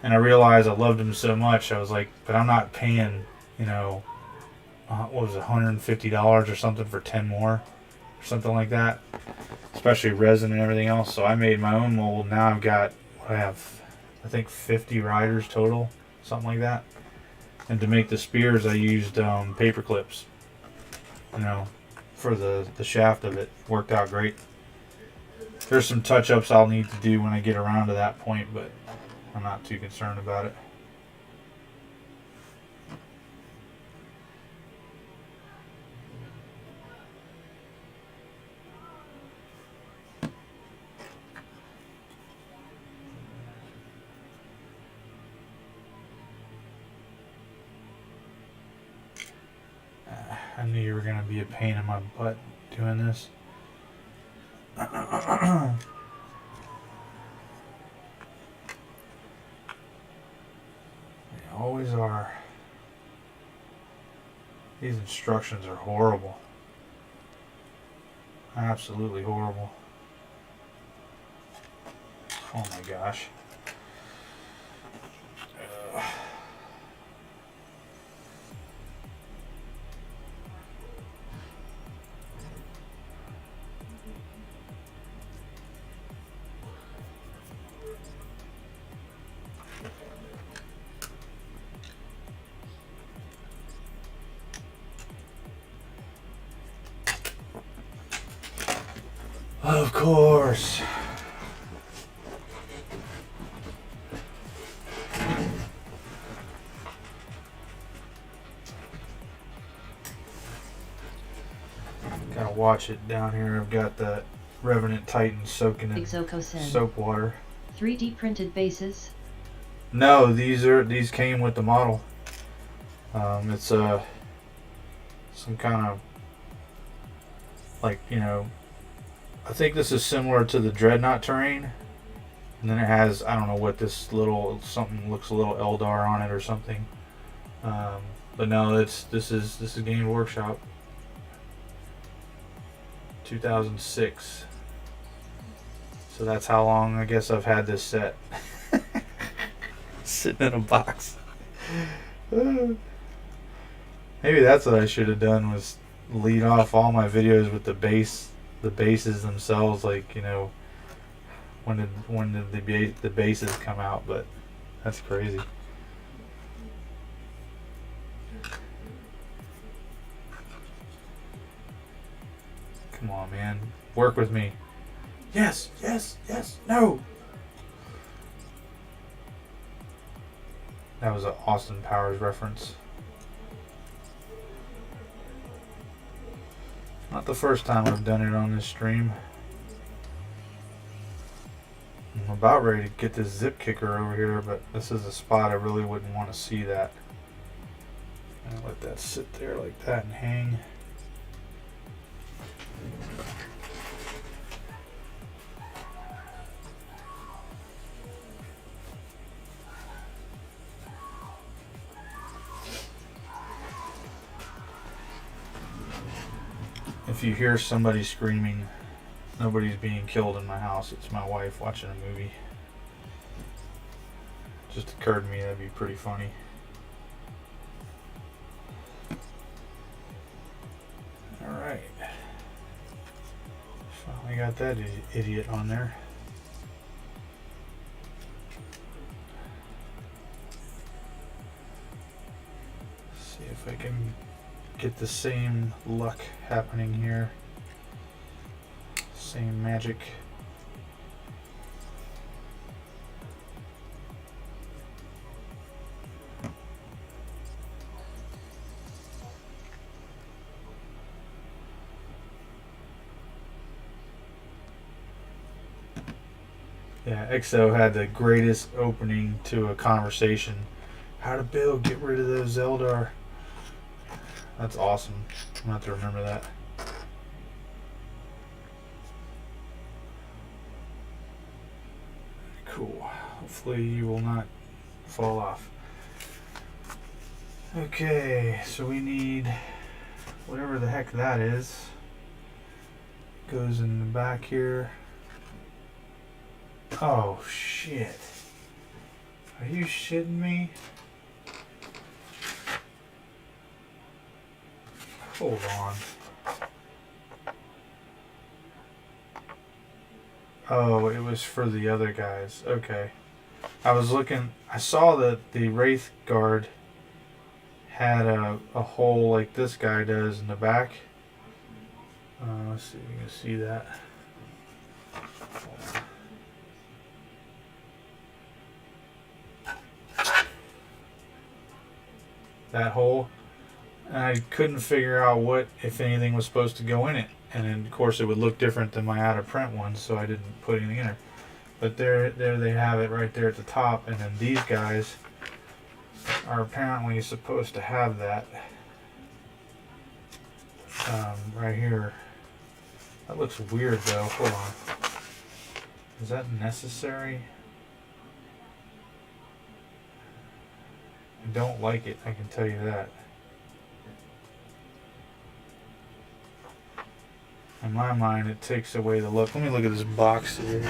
C: And I realized I loved them so much, I was like, but I'm not paying, you know, what was it, $150 or something for 10 more? Or something like that. Especially resin and everything else. So I made my own mold. Now I've got, I think 50 riders total. Something like that. And to make the spears, I used paper clips. You know, for the shaft of it. Worked out great. There's some touch-ups I'll need to do when I get around to that point, but I'm not too concerned about it. I knew you were going to be a pain in my butt doing this. They always are. These instructions are horrible. Absolutely horrible. Oh my gosh. Of course. Gotta watch it down here. I've got that Revenant Titan soaking in
D: Exocosin.
C: soap water.
D: 3D printed bases.
C: No, these came with the model. It's some kind of, like, you know, I think this is similar to the Dreadnought terrain. And then it has, I don't know what this little, something looks a little Eldar on it or something. But no, this is Games Workshop. 2006. So that's how long I guess I've had this set. Sitting in a box. Maybe that's what I should have done, was lead off all my videos with the bases themselves, like, you know, when did the bases come out, but that's crazy. Come on, man. Work with me. Yes, yes, yes, no. That was an Austin Powers reference. Not the first time I've done it on this stream. I'm about ready to get this zip kicker over here, but this is a spot I really wouldn't want to see that. And let that sit there like that and hang. If you hear somebody screaming, nobody's being killed in my house. It's my wife watching a movie. Just occurred to me that'd be pretty funny. Alright. Finally got that idiot on there. See if I can get the same luck happening here. Same magic. Yeah, EXO had the greatest opening to a conversation. How to build, get rid of those Eldar. That's awesome. I'm gonna have to remember that. Cool. Hopefully you will not fall off. Okay, so we need whatever the heck that is. Goes in the back here. Oh shit. Are you shitting me? Hold on. Oh, it was for the other guys. Okay. I was looking, I saw that the Wraith Guard had a hole like this guy does in the back. Let's see if we can see that. That hole. And I couldn't figure out what, if anything, was supposed to go in it. And then, of course, it would look different than my out of print one, so I didn't put anything in there. But there they have it right there at the top. And then these guys are apparently supposed to have that right here. That looks weird, though. Hold on. Is that necessary? I don't like it, I can tell you that. In my mind, it takes away the look. Let me look at this box here.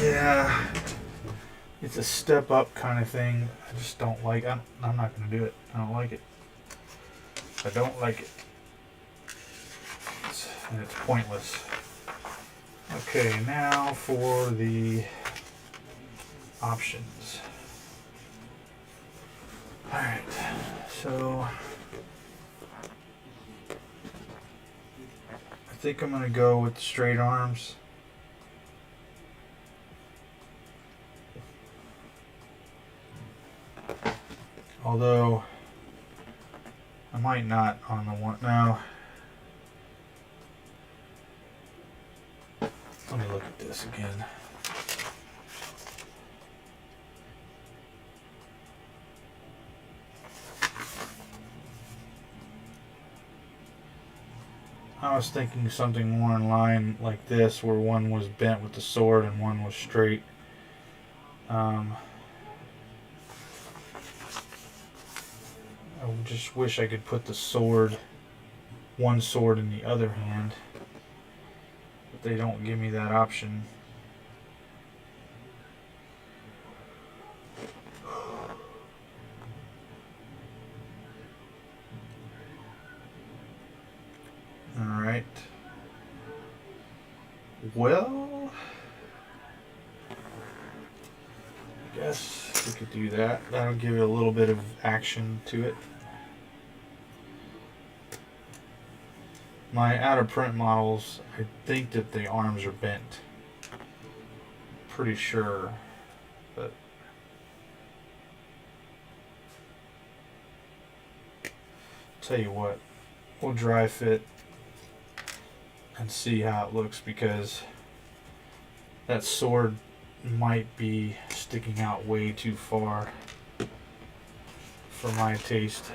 C: Yeah, it's a step up kind of thing. I just don't like. I'm not going to do it. I don't like it. I don't like it. And it's pointless. Okay, now for the options. Alright, so I think I'm going to go with the straight arms. Although I might not on the one. No. Let me look at this again. I was thinking something more in line like this, where one was bent with the sword and one was straight. I just wish I could put the sword, one sword in the other hand. But they don't give me that option. Alright. Well, I guess we could do that. That'll give it a little bit of action to it. My out of print models, I think that the arms are bent. Pretty sure. tell you what, we'll dry fit and see how it looks, because that sword might be sticking out way too far for my taste.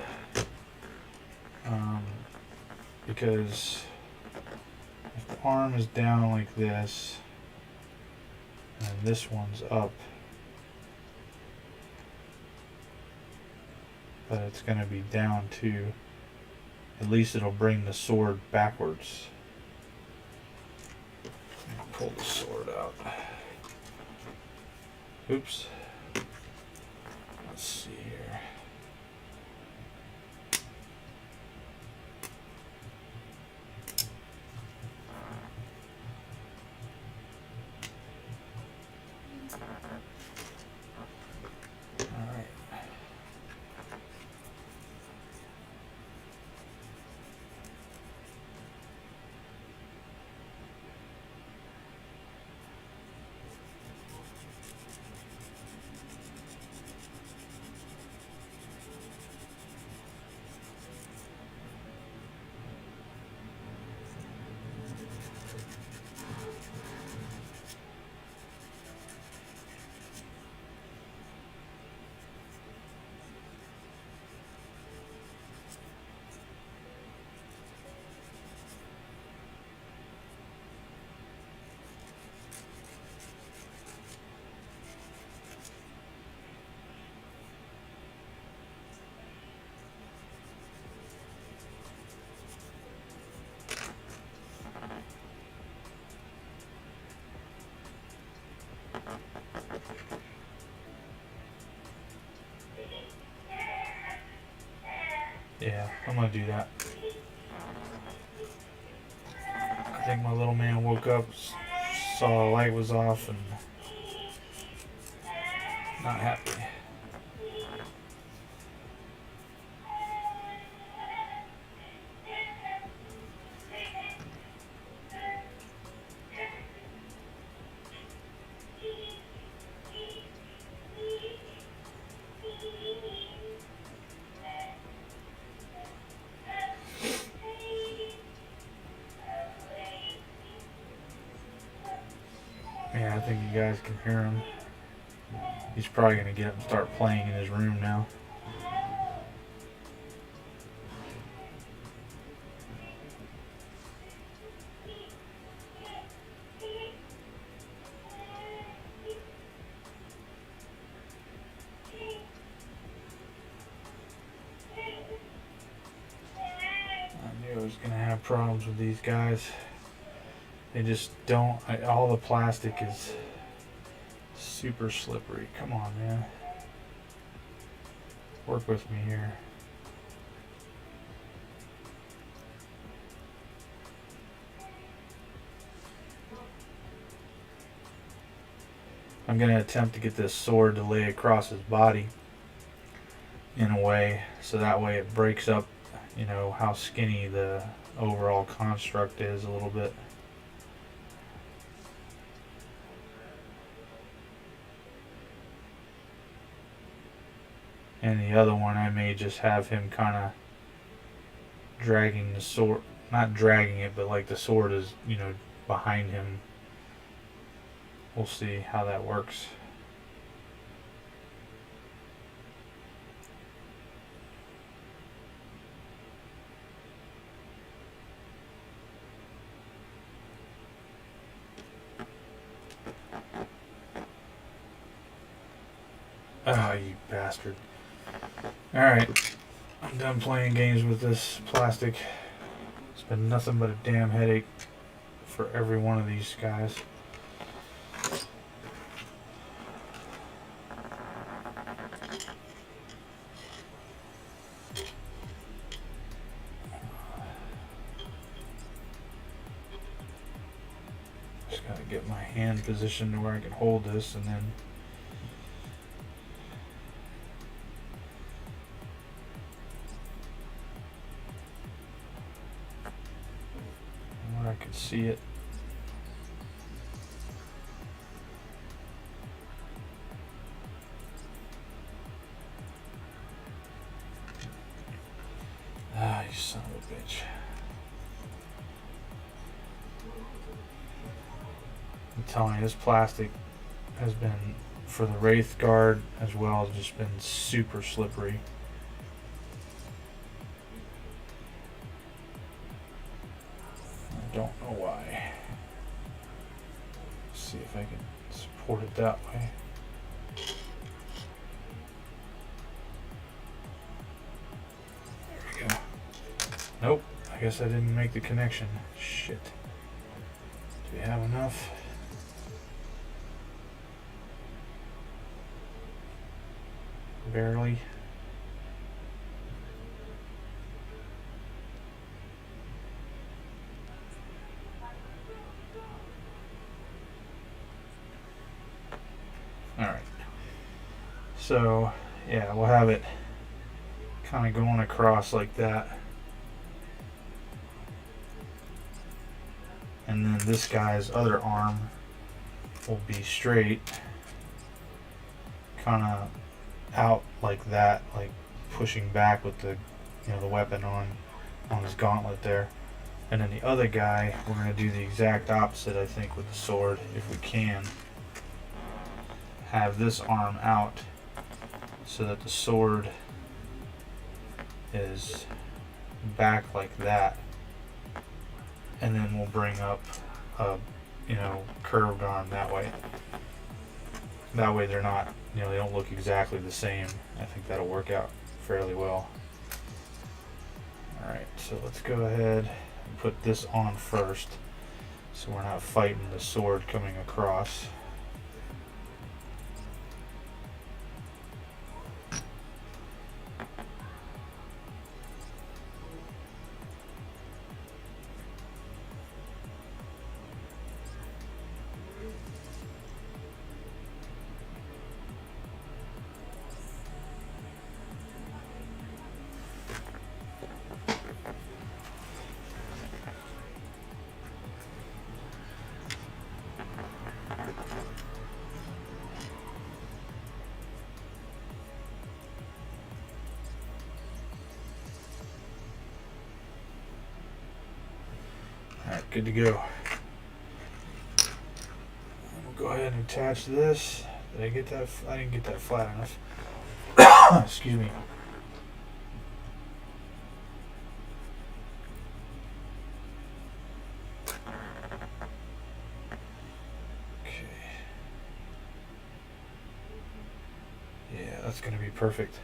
C: Because if the arm is down like this and this one's up, but it's going to be down too, at least it'll bring the sword backwards. Pull the sword out. Oops. Let's see here. All right. Yeah, I'm gonna do that. I think my little man woke up, saw the light was off, and not happy. Yeah, I think you guys can hear him. He's probably gonna get up and start playing in his room now. I knew I was gonna have problems with these guys. They just don't. All the plastic is super slippery. Come on, man. Work with me here. I'm going to attempt to get this sword to lay across his body in a way, so that way it breaks up, you know, how skinny the overall construct is a little bit. And the other one, I may just have him kind of dragging the sword, not dragging it, but like the sword is, you know, behind him. We'll see how that works. Oh, you bastard. Alright, I'm done playing games with this plastic. It's been nothing but a damn headache for every one of these guys. Just gotta get my hand positioned to where I can hold this, and then where I can see it. Ah, telling you, this plastic has been, for the Wraith Guard as well, has just been super slippery. I don't know why. Let's see if I can support it that way. There we go. Nope, I guess I didn't make the connection. Shit. Do we have enough? Barely. Alright. So, yeah, we'll have it kind of going across like that. And then this guy's other arm will be straight, kind of out like that, like pushing back with the, the weapon on his gauntlet there. And then the other guy, we're going to do the exact opposite, I think, with the sword, if we can. Have this arm out so that the sword is back like that. And then we'll bring up a, curved arm that way. That way they're not, they don't look exactly the same. I think that'll work out fairly well. Alright, so let's go ahead and put this on first, so we're not fighting the sword coming across. Alright, good to go. We'll go ahead and attach this. Did I get that? I didn't get that flat enough. Excuse me. Okay. Yeah, that's going to be perfect.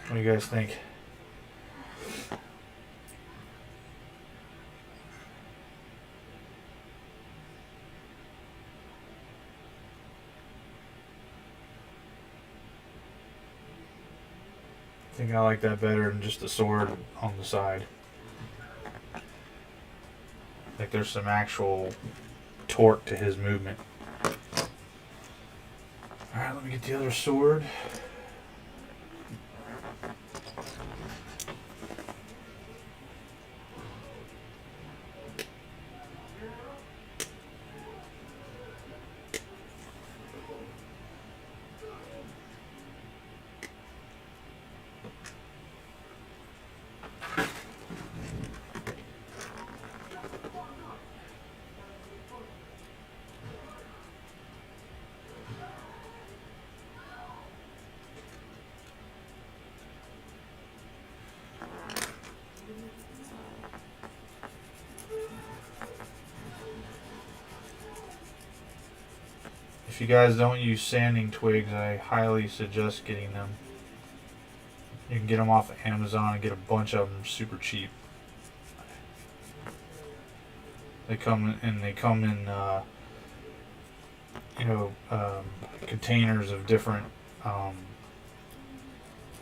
C: What do you guys think? I think I like that better than just the sword on the side. Like there's some actual torque to his movement. Alright, let me get the other sword. If you guys don't use sanding twigs, I highly suggest getting them. You can get them off of Amazon and get a bunch of them super cheap. They come in containers of different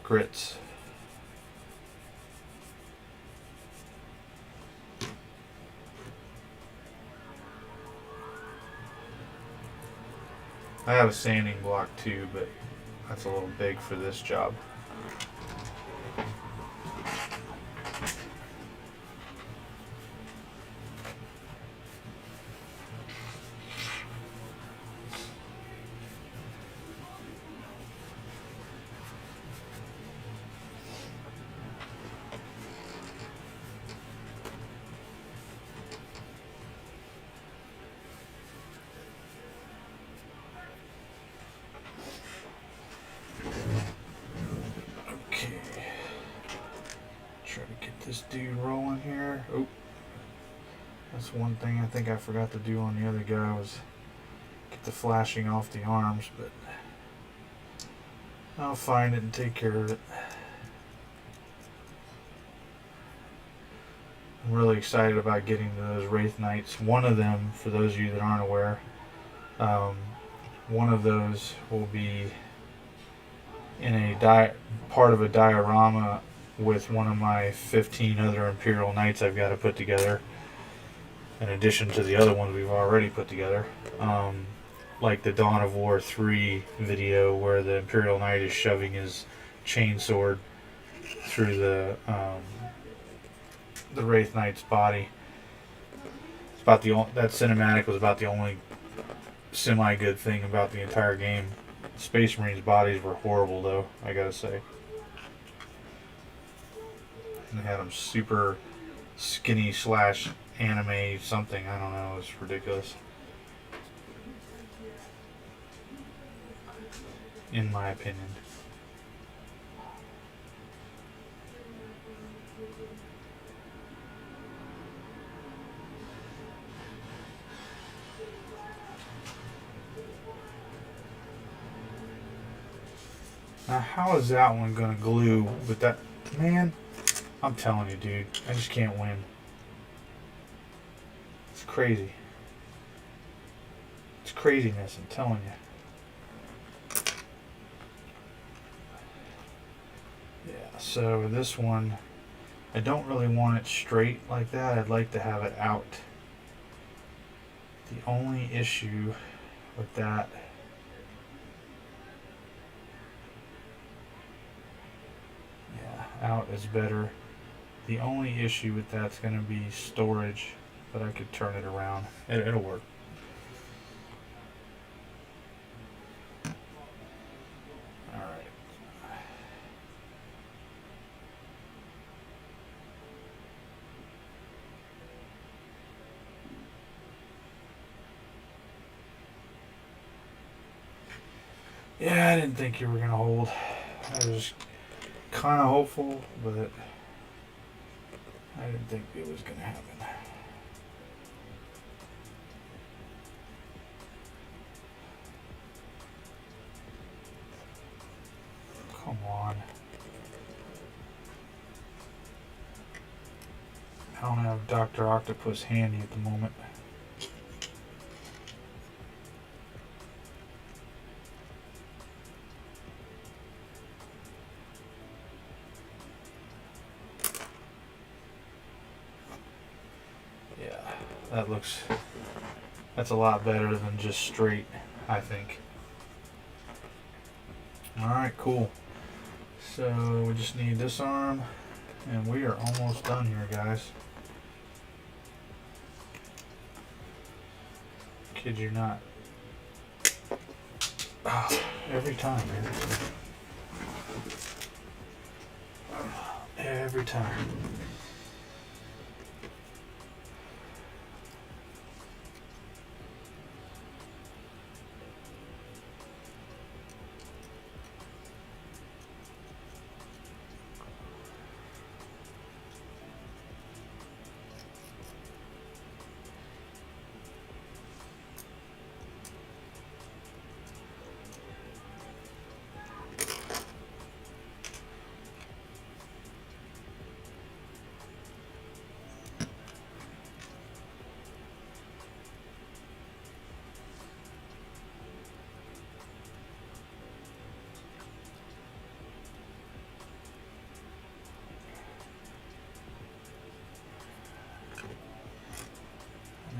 C: grits. I have a sanding block too, but that's a little big for this job. Okay. Try to get this dude rolling here. Oh. That's one thing I think I forgot to do on the other guy was get the flashing off the arms, but I'll find it and take care of it. I'm really excited about getting those Wraith Knights. One of them, for those of you that aren't aware, one of those will be in a part of a diorama with one of my 15 other Imperial Knights I've got to put together, in addition to the other ones we've already put together. Like the Dawn of War 3 video where the Imperial Knight is shoving his chainsword through the Wraith Knight's body. It's about that cinematic was about the only semi-good thing about the entire game. Space Marines' bodies were horrible, though, I gotta say. And they had them super skinny / anime something. I don't know. It's ridiculous. In my opinion. Now, how is that one gonna glue with that? Man, I'm telling you, dude, I just can't win. It's crazy. It's craziness, I'm telling you. Yeah, so this one, I don't really want it straight like that. I'd like to have it out. The only issue with that out is better. The only issue with that's going to be storage, but I could turn it around. It'll work. Alright. Yeah, I didn't think you were going to hold. I was kind of hopeful, but I didn't think it was going to happen. Come on. I don't have Dr. Octopus handy at the moment. That's a lot better than just straight, I think. Alright, cool. So we just need this arm, and we are almost done here, guys. Kid you not. Oh, every time, man. Every time.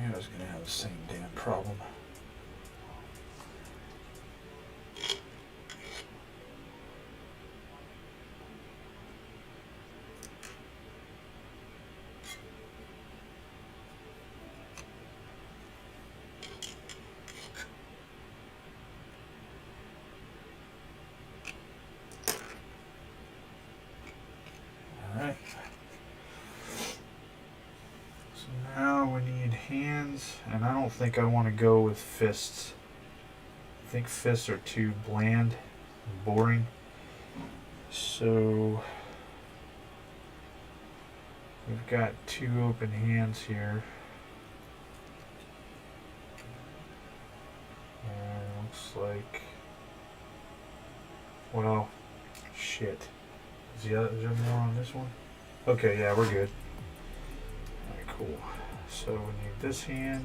C: I was going to have the same damn problem. don't think I want to go with fists. I think fists are too bland and boring. So we've got 2 open hands here. And looks like, well, shit. Is there more on this one? Okay, yeah, we're good. Alright, cool. So we need this hand.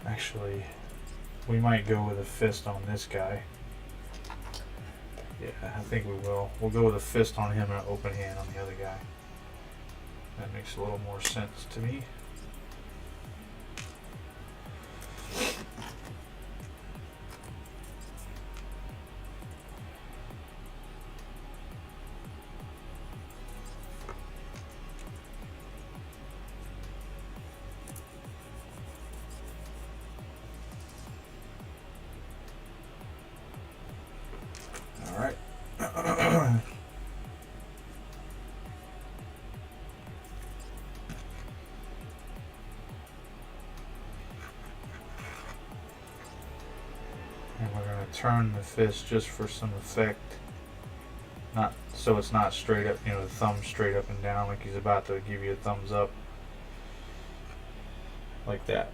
C: Actually, we might go with a fist on this guy. Yeah, I think we will. We'll go with a fist on him and an open hand on the other guy. That makes a little more sense to me. All right. And we're going to turn the fist just for some effect. Not so it's not straight up, the thumb straight up and down like he's about to give you a thumbs up. Like that.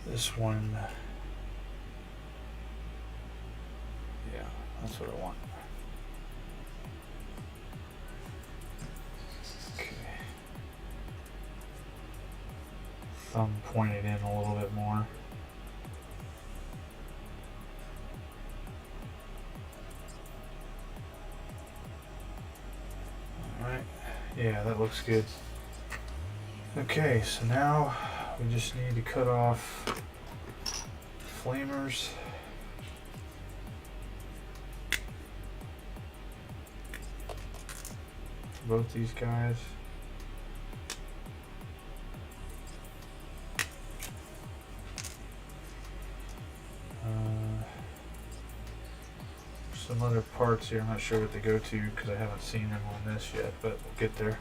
C: This one, yeah, that's what I want. Okay. Thumb pointed in a little bit more. Alright, yeah, that looks good. Okay, so now we just need to cut off flamers. Both these guys. Some other parts here, I'm not sure what they go to because I haven't seen them on this yet, but we'll get there.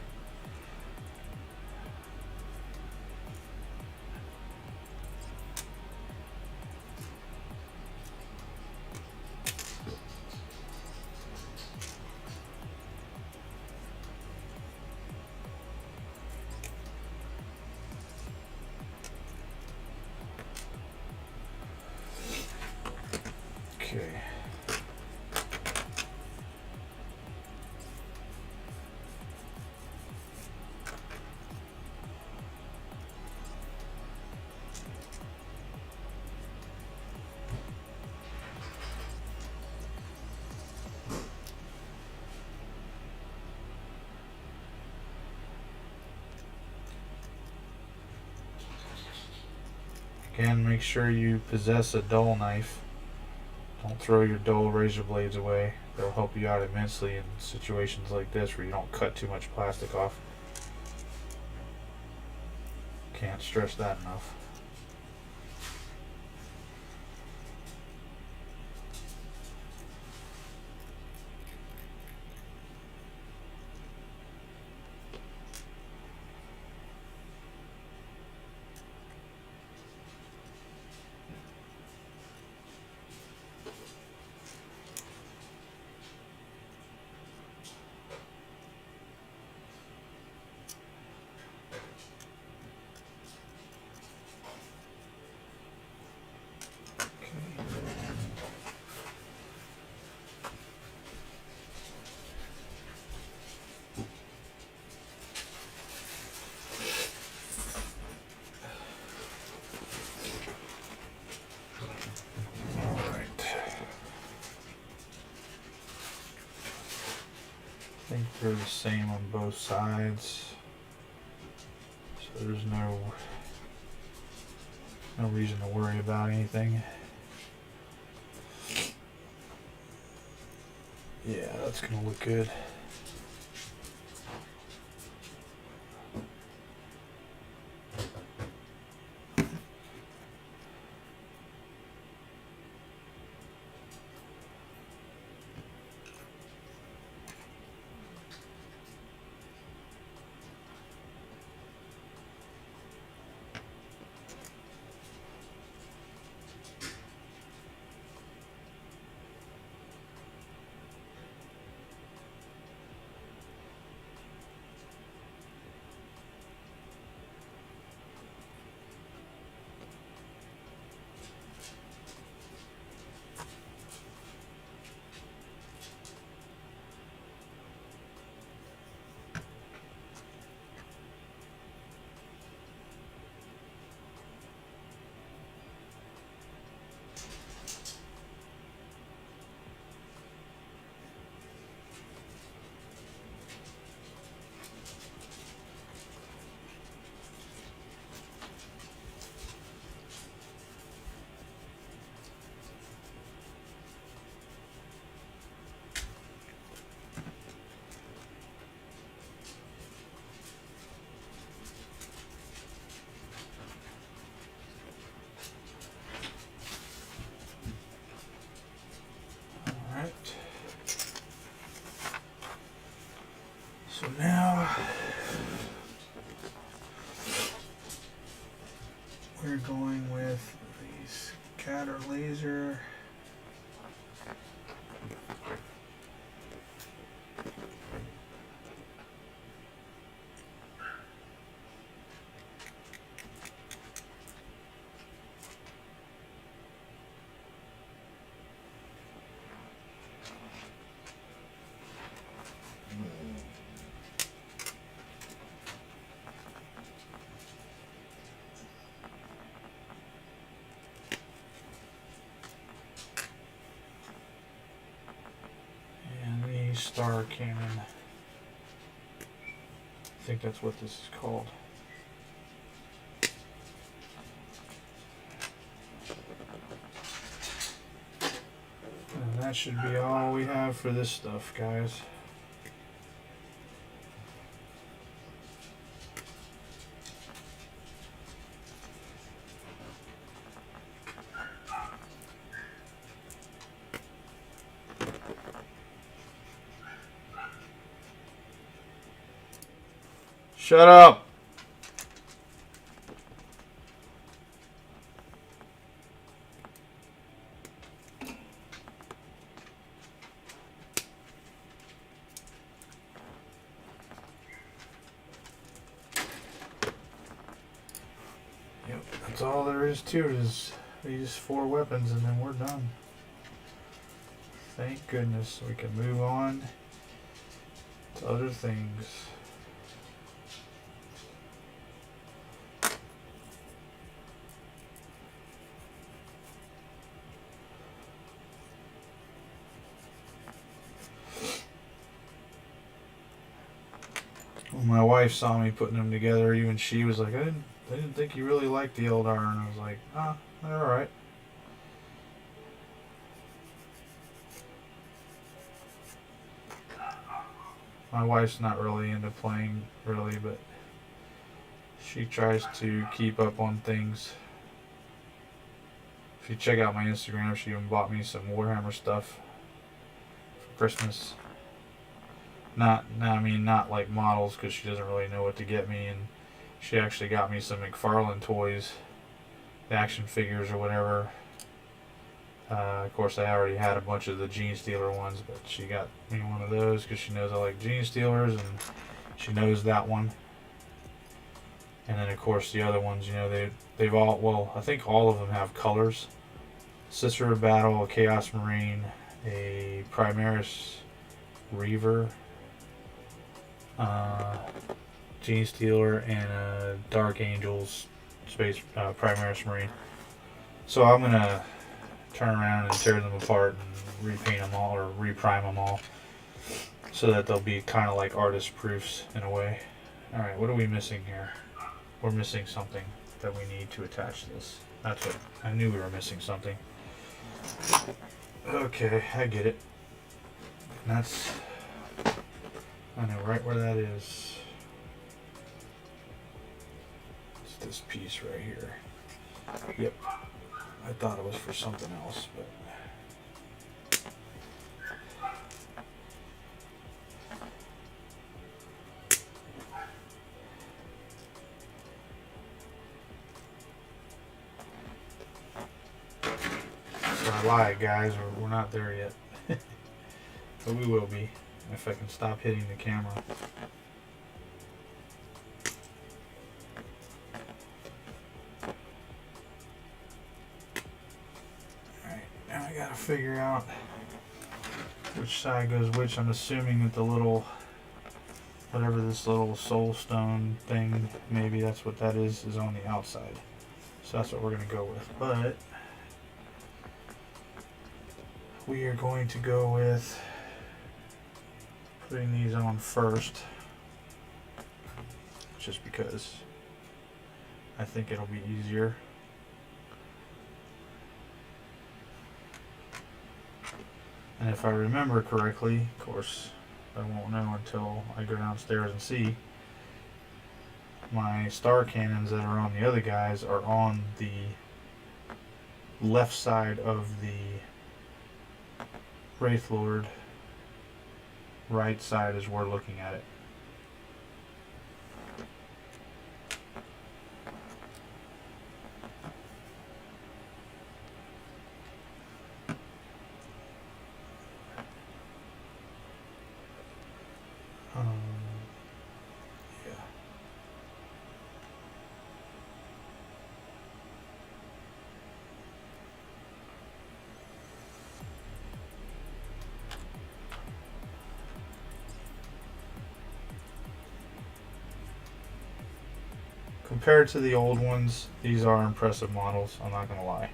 C: Okay. Again, make sure you possess a dull knife. Don't throw your dull razor blades away. They'll help you out immensely in situations like this where you don't cut too much plastic off. Can't stress that enough. I think they're the same on both sides, so there's no reason to worry about anything. Yeah, that's gonna look good. Star Cannon. I think that's what this is called. And that should be all we have for this stuff, guys. Shut up! Yep, that's all there is to it, is these 4 weapons, and then we're done. Thank goodness we can move on to other things. When my wife saw me putting them together, even she was like, I didn't think you really liked the Eldar, and I was like, ah, they're alright. My wife's not really into playing, really, but she tries to keep up on things. If you check out my Instagram, she even bought me some Warhammer stuff for Christmas. Not like models, because she doesn't really know what to get me, and she actually got me some McFarlane toys, the action figures or whatever. Of course, I already had a bunch of the Gene Stealer ones, but she got me one of those because she knows I like Gene Stealers, and she knows that one. And then, of course, the other ones, you know, they've all, well, I think all of them have colors. Sister of Battle, a Chaos Marine, a Primaris Reaver, Gene Stealer, and a Dark Angels Space Primaris Marine. So I'm gonna turn around and tear them apart and repaint them all, or reprime them all, so that they'll be kind of like artist proofs in a way. All right, what are we missing here? We're missing something that we need to attach this. That's what I knew, we were missing something. Okay, I get it. And that's, I know right where that is. It's this piece right here. Yep. I thought it was for something else, but so I lied, guys. We're not there yet. But we will be, if I can stop hitting the camera. Alright, now I gotta figure out which side goes which. I'm assuming that the little, whatever this little soul stone thing, maybe that's what that is on the outside. So that's what we're gonna go with. But we are going to go with putting these on first, just because I think it'll be easier. And if I remember correctly, of course I won't know until I go downstairs and see, my star cannons that are on the other guys are on the left side of the Wraith Lord. Right side is we're looking at it. Yeah. Compared to the old ones, these are impressive models, I'm not gonna lie.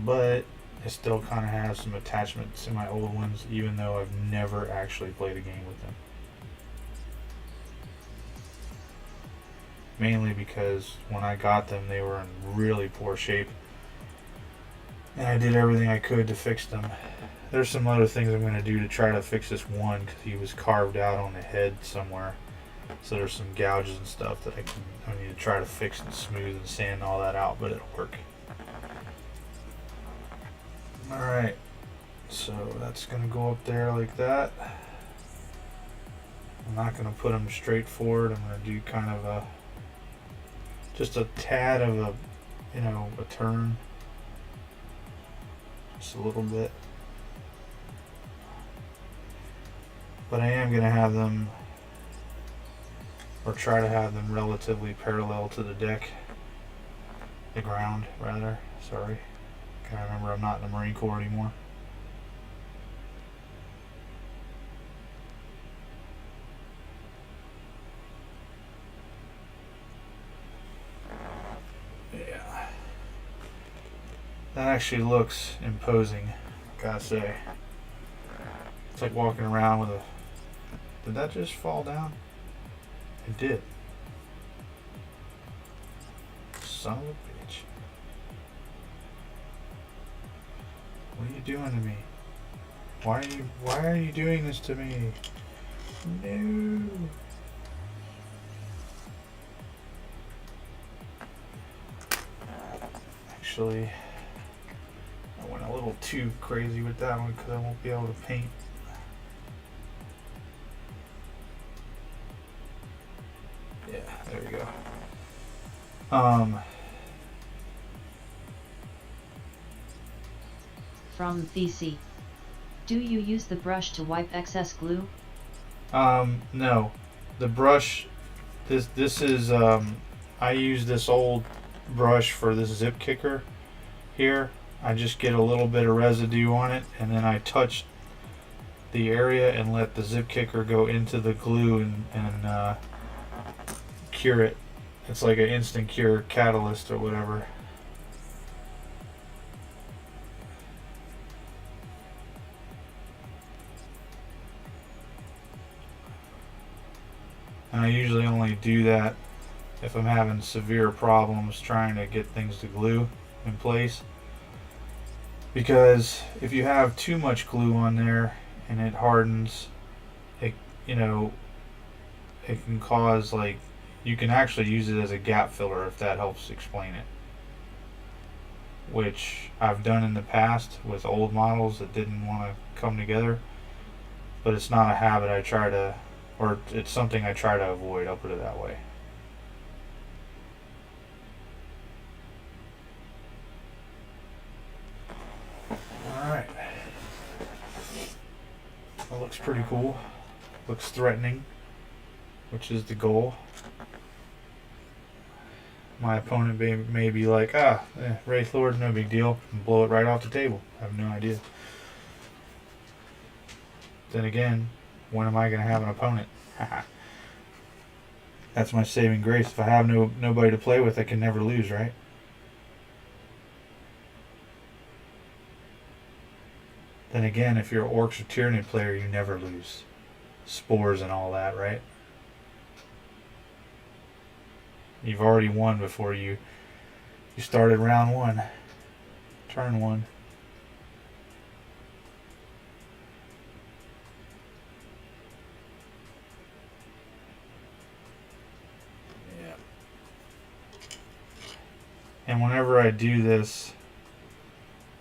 C: But I still kind of have some attachments to my old ones, even though I've never actually played a game with them. Mainly because when I got them, they were in really poor shape. And I did everything I could to fix them. There's some other things I'm going to do to try to fix this one, because he was carved out on the head somewhere. So there's some gouges and stuff that I need to try to fix and smooth and sand all that out, but it'll work. Alright, so that's going to go up there like that. I'm not going to put them straight forward. I'm going to do kind of just a tad of a turn. Just a little bit. But I am going to have them, or try to have them relatively parallel to the deck. The ground, rather. Sorry. I remember I'm not in the Marine Corps anymore. Yeah. That actually looks imposing, gotta say. It's like walking around with a... Did that just fall down? It did. Son of a bitch. What are you doing to me? Why are you doing this to me? No. Actually, I went a little too crazy with that one because I won't be able to paint. Yeah, there we go.
D: From Thesey. Do you use the brush to wipe excess glue?
C: No. The brush, this is, I use this old brush for this zip kicker here. I just get a little bit of residue on it, and then I touch the area and let the zip kicker go into the glue and cure it. It's like an instant cure catalyst or whatever. And I usually only do that if I'm having severe problems trying to get things to glue in place. Because if you have too much glue on there and it hardens, it can cause, like, you can actually use it as a gap filler, if that helps explain it. Which I've done in the past with old models that didn't want to come together. But it's not a habit I try to, or it's something I try to avoid, I'll put it that way. Alright. That looks pretty cool. Looks threatening, which is the goal. My opponent may be like, Wraith Lord, no big deal, and blow it right off the table. I have no idea. Then again, when am I going to have an opponent? That's my saving grace. If I have nobody to play with, I can never lose, right? Then again, if you're an Orcs or Tyranid player, you never lose. Spores and all that, right? You've already won before you started round one. Turn one. Yeah. And whenever I do this,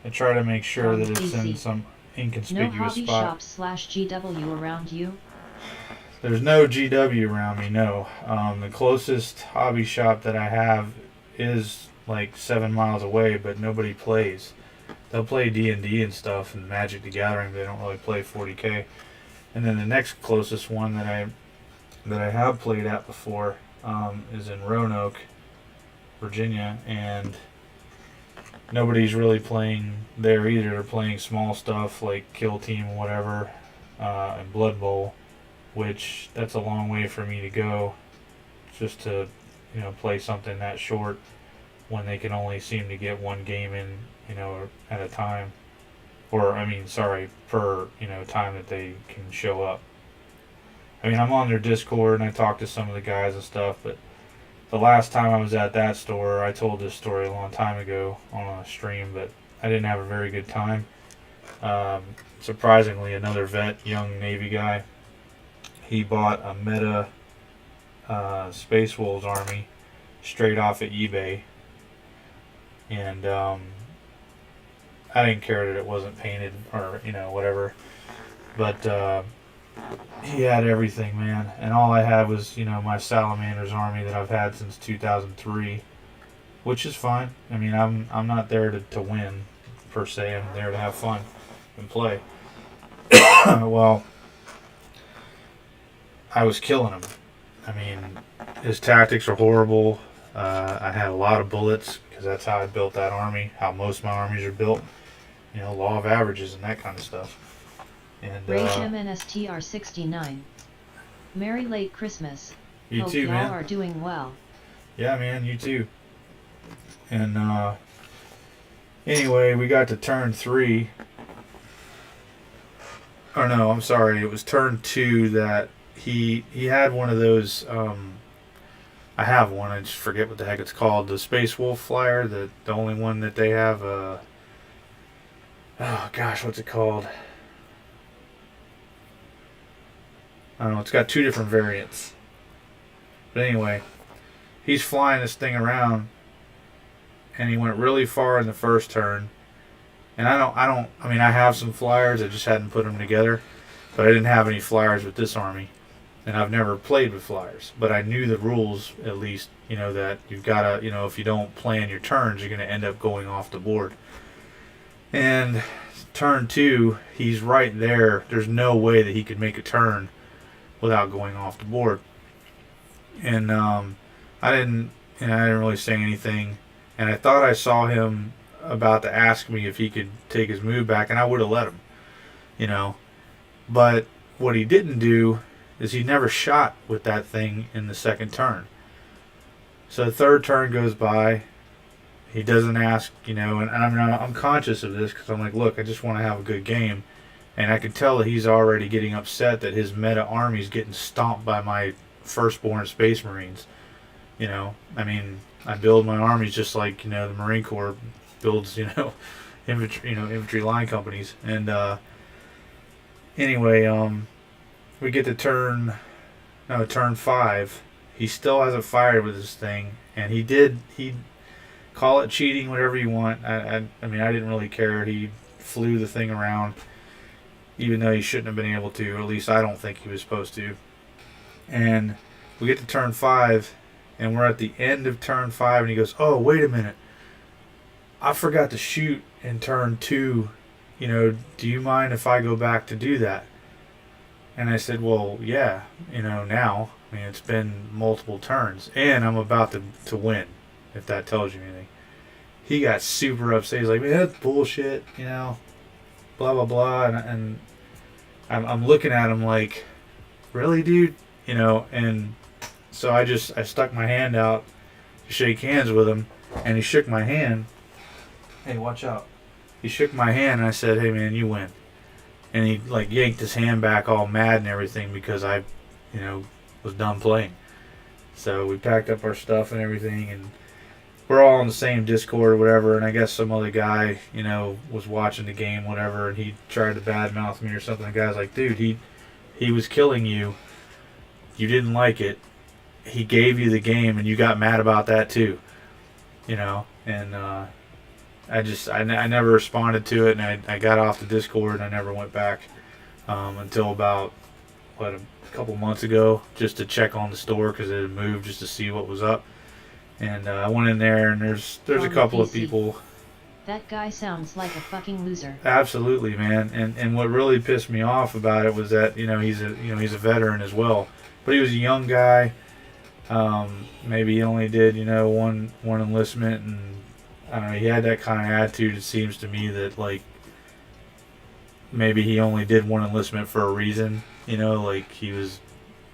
C: I try to make sure that it's in some
D: No
C: inconspicuous
D: hobby
C: spot.
D: shop / GW around you?
C: There's no GW around me, no. The closest hobby shop that I have is like 7 miles away, but nobody plays. They'll play D&D and stuff and Magic the Gathering, but they don't really play 40K. And then the next closest one that I have played at before is in Roanoke, Virginia, and nobody's really playing there either. They're playing small stuff like Kill Team or whatever, and Blood Bowl, which that's a long way for me to go just to play something that short when they can only seem to get one game in at a time. or I mean, sorry, per time that they can show up. I mean, I'm on their Discord and I talk to some of the guys and stuff, but the last time I was at that store, I told this story a long time ago on a stream, but I didn't have a very good time. Surprisingly, another vet, young Navy guy, he bought a Meta Space Wolves army straight off of eBay, and I didn't care that it wasn't painted or whatever, but he had everything, man, and all I had was my Salamanders army that I've had since 2003, which is fine. I mean, I'm not there to win per se. I'm there to have fun and play. Well, I was killing him. I mean, his tactics were horrible. I had a lot of bullets because that's how I built that army, how most of my armies are built. Law of averages and that kind of stuff. And
D: Rage MNSTR69. Merry late Christmas.
C: You
D: Hope
C: too,
D: y'all
C: man.
D: are doing well.
C: Yeah, man, you too. And anyway, we got to turn 3. Oh no, I'm sorry. It was turn 2 that he had one of those. I have one. I just forget what the heck it's called. The Space Wolf flyer. The only one that they have. Oh gosh, what's it called? I don't know. It's got 2 different variants. But anyway, he's flying this thing around, and he went really far in the first turn. And I mean, I have some flyers. I just hadn't put them together. But I didn't have any flyers with this army. And I've never played with flyers. But I knew the rules, at least, that you've got to, if you don't plan your turns, you're going to end up going off the board. And turn 2, he's right there. There's no way that he could make a turn without going off the board. And I didn't really say anything. And I thought I saw him about to ask me if he could take his move back, and I would have let him, But what he didn't do is he never shot with that thing in the second turn. So the third turn goes by. He doesn't ask, and I'm conscious of this because I'm like, look, I just want to have a good game. And I can tell that he's already getting upset that his meta army's getting stomped by my firstborn Space Marines. I mean, I build my armies just like, the Marine Corps builds, infantry line companies. And anyway, we get to turn 5. He still hasn't fired with this thing, and he call it cheating, whatever you want. I mean, I didn't really care. He flew the thing around, even though he shouldn't have been able to, or at least I don't think he was supposed to. And we get to turn 5, and we're at the end of turn 5, and he goes, oh, wait a minute. I forgot to shoot in turn 2. Do you mind if I go back to do that? And I said, well, yeah, now. I mean, it's been multiple turns, and I'm about to win, if that tells you anything. He got super upset. He's like, man, that's bullshit, blah, blah, blah. And I'm looking at him like, really, dude? And so I stuck my hand out to shake hands with him, and he shook my hand. Hey, watch out. He shook my hand, and I said, hey, man, you win. And he, yanked his hand back all mad and everything because I, was done playing. So we packed up our stuff and everything, and we're all on the same Discord or whatever, and I guess some other guy, was watching the game, whatever, and he tried to badmouth me or something. The guy's like, dude, he was killing you. You didn't like it. He gave you the game, and you got mad about that too. And I never responded to it, and I got off the Discord, and I never went back until about, a couple months ago, just to check on the store because it had moved, just to see what was up. And I went in there, and there's a couple of people.
D: That guy sounds like a fucking loser.
C: Absolutely, man. And what really pissed me off about it was that he's a veteran as well, but he was a young guy. Maybe he only did one enlistment, and I don't know. He had that kind of attitude. It seems to me that maybe he only did one enlistment for a reason. He was,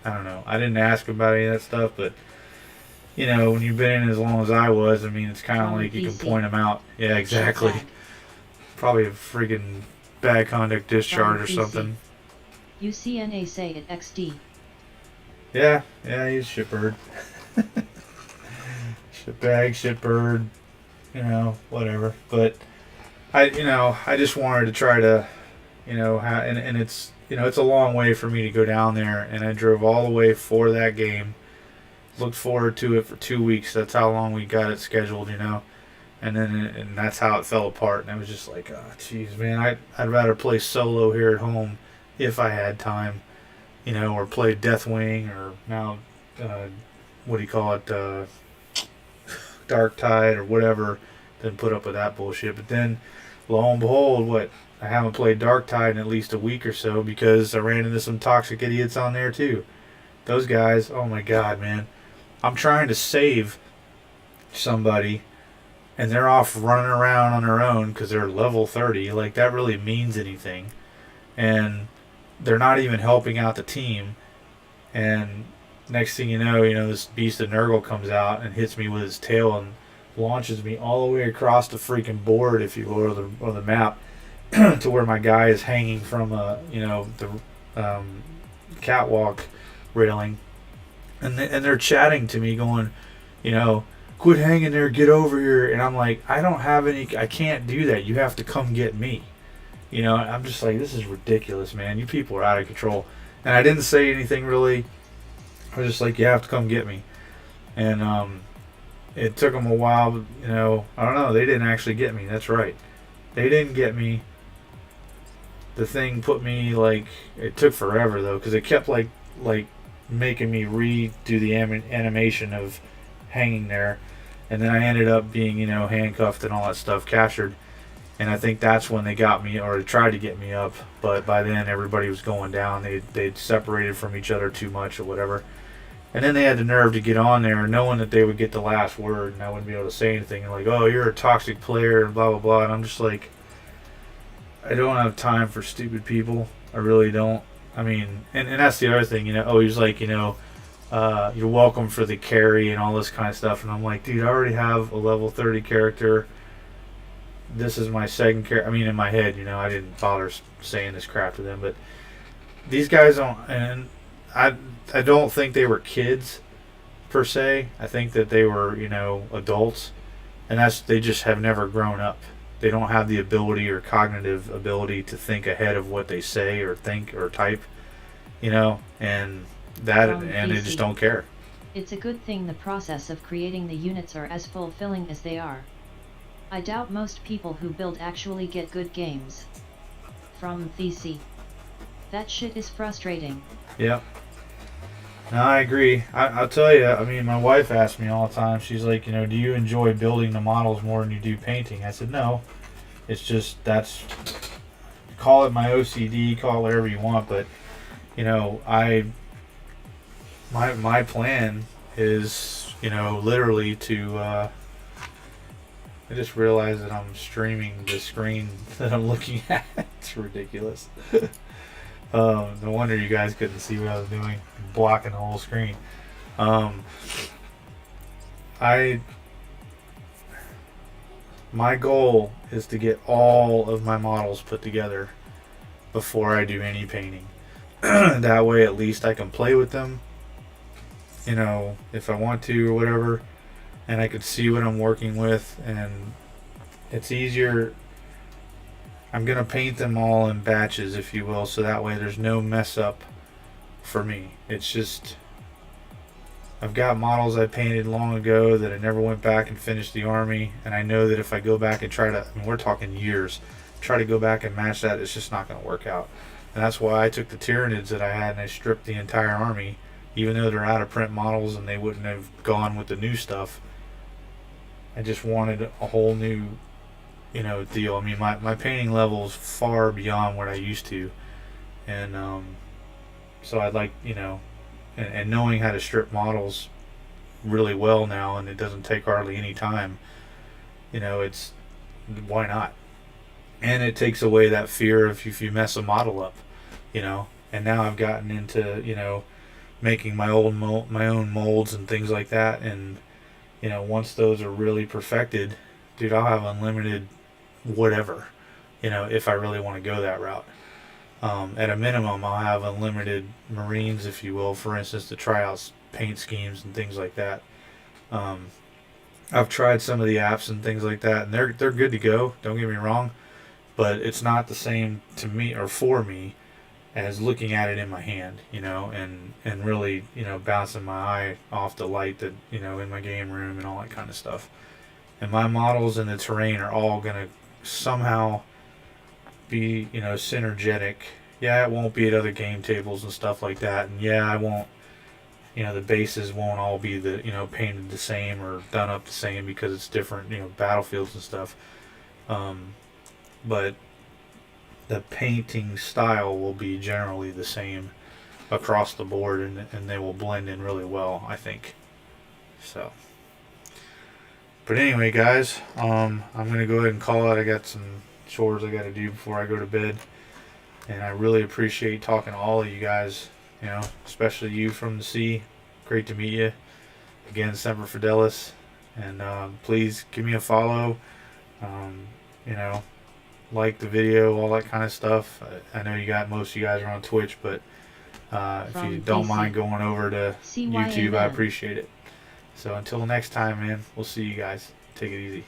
C: I don't know. I didn't ask him about any of that stuff, but when you've been in as long as I was, I mean, it's kind of like you can point him out. Yeah, exactly. Probably a freaking bad conduct discharge or
D: PC.
C: something.
D: UCNA say it XD.
C: Yeah, he's shitbird. Shitbag, shitbird, whatever. But I just wanted to try to, and it's, it's a long way for me to go down there, and I drove all the way for that game. Looked forward to it for 2 weeks. That's how long we got it scheduled, and that's how it fell apart. And I was just like, oh, jeez, man, I'd rather play solo here at home if I had time, or play Deathwing, or now, what do you call it, Dark Tide, or whatever, than put up with that bullshit. But then, lo and behold, I haven't played Dark Tide in at least a week or so because I ran into some toxic idiots on there too. Those guys, oh my god, man. I'm trying to save somebody, and they're off running around on their own because they're level 30. Like, that really means anything. And they're not even helping out the team. And next thing you know, this beast of Nurgle comes out and hits me with his tail and launches me all the way across the freaking board, if you will, or the map, to where my guy is hanging from the catwalk railing. And they're chatting to me going, quit hanging there, get over here. And I'm like, I can't do that. You have to come get me. I'm just like, this is ridiculous, man. You people are out of control. And I didn't say anything really. I was just like, you have to come get me. And it took them a while, but, I don't know. They didn't actually get me. That's right. They didn't get me. The thing put me, it took forever, though, because it kept, making me redo the animation of hanging there. And then I ended up being, handcuffed and all that stuff, captured. And I think that's when they got me, or tried to get me up. But by then, everybody was going down. They'd separated from each other too much or whatever. And then they had the nerve to get on there, knowing that they would get the last word, and I wouldn't be able to say anything. And like, oh, you're a toxic player, and blah, blah, blah. And I'm just like, I don't have time for stupid people. I really don't. I mean, and that's the other thing, he's like, you're welcome for the carry and all this kind of stuff. And I'm like, dude, I already have a level 30 character. This is my second character. I mean, in my head, I didn't bother saying this crap to them, but these guys don't, and I don't think they were kids per se. I think that they were, adults, and they just have never grown up. They don't have the ability or cognitive ability to think ahead of what they say or think or type, and they just don't care.
D: It's a good thing the process of creating the units are as fulfilling as they are. I doubt most people who build actually get good games. From TC. That shit is frustrating.
C: Yep. No, I agree. I'll tell you, I mean, my wife asks me all the time, she's like, do you enjoy building the models more than you do painting? I said, no. It's just, call it my OCD, call it whatever you want, but, my plan is, literally to, I just realized that I'm streaming the screen that I'm looking at. It's ridiculous. No wonder you guys couldn't see what I was doing, blocking the whole screen. My goal is to get all of my models put together before I do any painting. That way at least I can play with them, if I want to or whatever, and I could see what I'm working with, and it's easier. I'm going to paint them all in batches, if you will, so that way there's no mess up for me. It's just, I've got models I painted long ago that I never went back and finished the army, and I know that if I go back and try to, we're talking years, try to go back and match that, it's just not going to work out. And that's why I took the Tyranids that I had and I stripped the entire army, even though they're out of print models and they wouldn't have gone with the new stuff. I just wanted a whole new deal. I mean, my painting level is far beyond what I used to, and so I'd like, and knowing how to strip models really well now, and it doesn't take hardly any time, it's, why not? And it takes away that fear of if you mess a model up, and now I've gotten into, making my own molds and things like that, and once those are really perfected, dude, I'll have unlimited whatever, if I really want to go that route. At a minimum, I'll have unlimited Marines, if you will, for instance, to try out paint schemes and things like that. I've tried some of the apps and things like that, and they're good to go. Don't get me wrong, but it's not the same to me or for me as looking at it in my hand, and really, bouncing my eye off the light that, in my game room and all that kind of stuff. And my models and the terrain are all gonna somehow be, synergetic. Yeah, it won't be at other game tables and stuff like that, and yeah, I won't. The bases won't all be painted the same or done up the same because it's different, battlefields and stuff. But the painting style will be generally the same across the board, and they will blend in really well, I think. So, but anyway, guys, I'm gonna go ahead and call it. I got some chores I got to do before I go to bed, and I really appreciate talking to all of you guys. Especially you from the sea. Great to meet you again, Semper Fidelis, and please give me a follow. Like the video, all that kind of stuff. I know most of you guys are on Twitch, but if you don't mind going over to YouTube, I appreciate it. So until next time, man, we'll see you guys. Take it easy.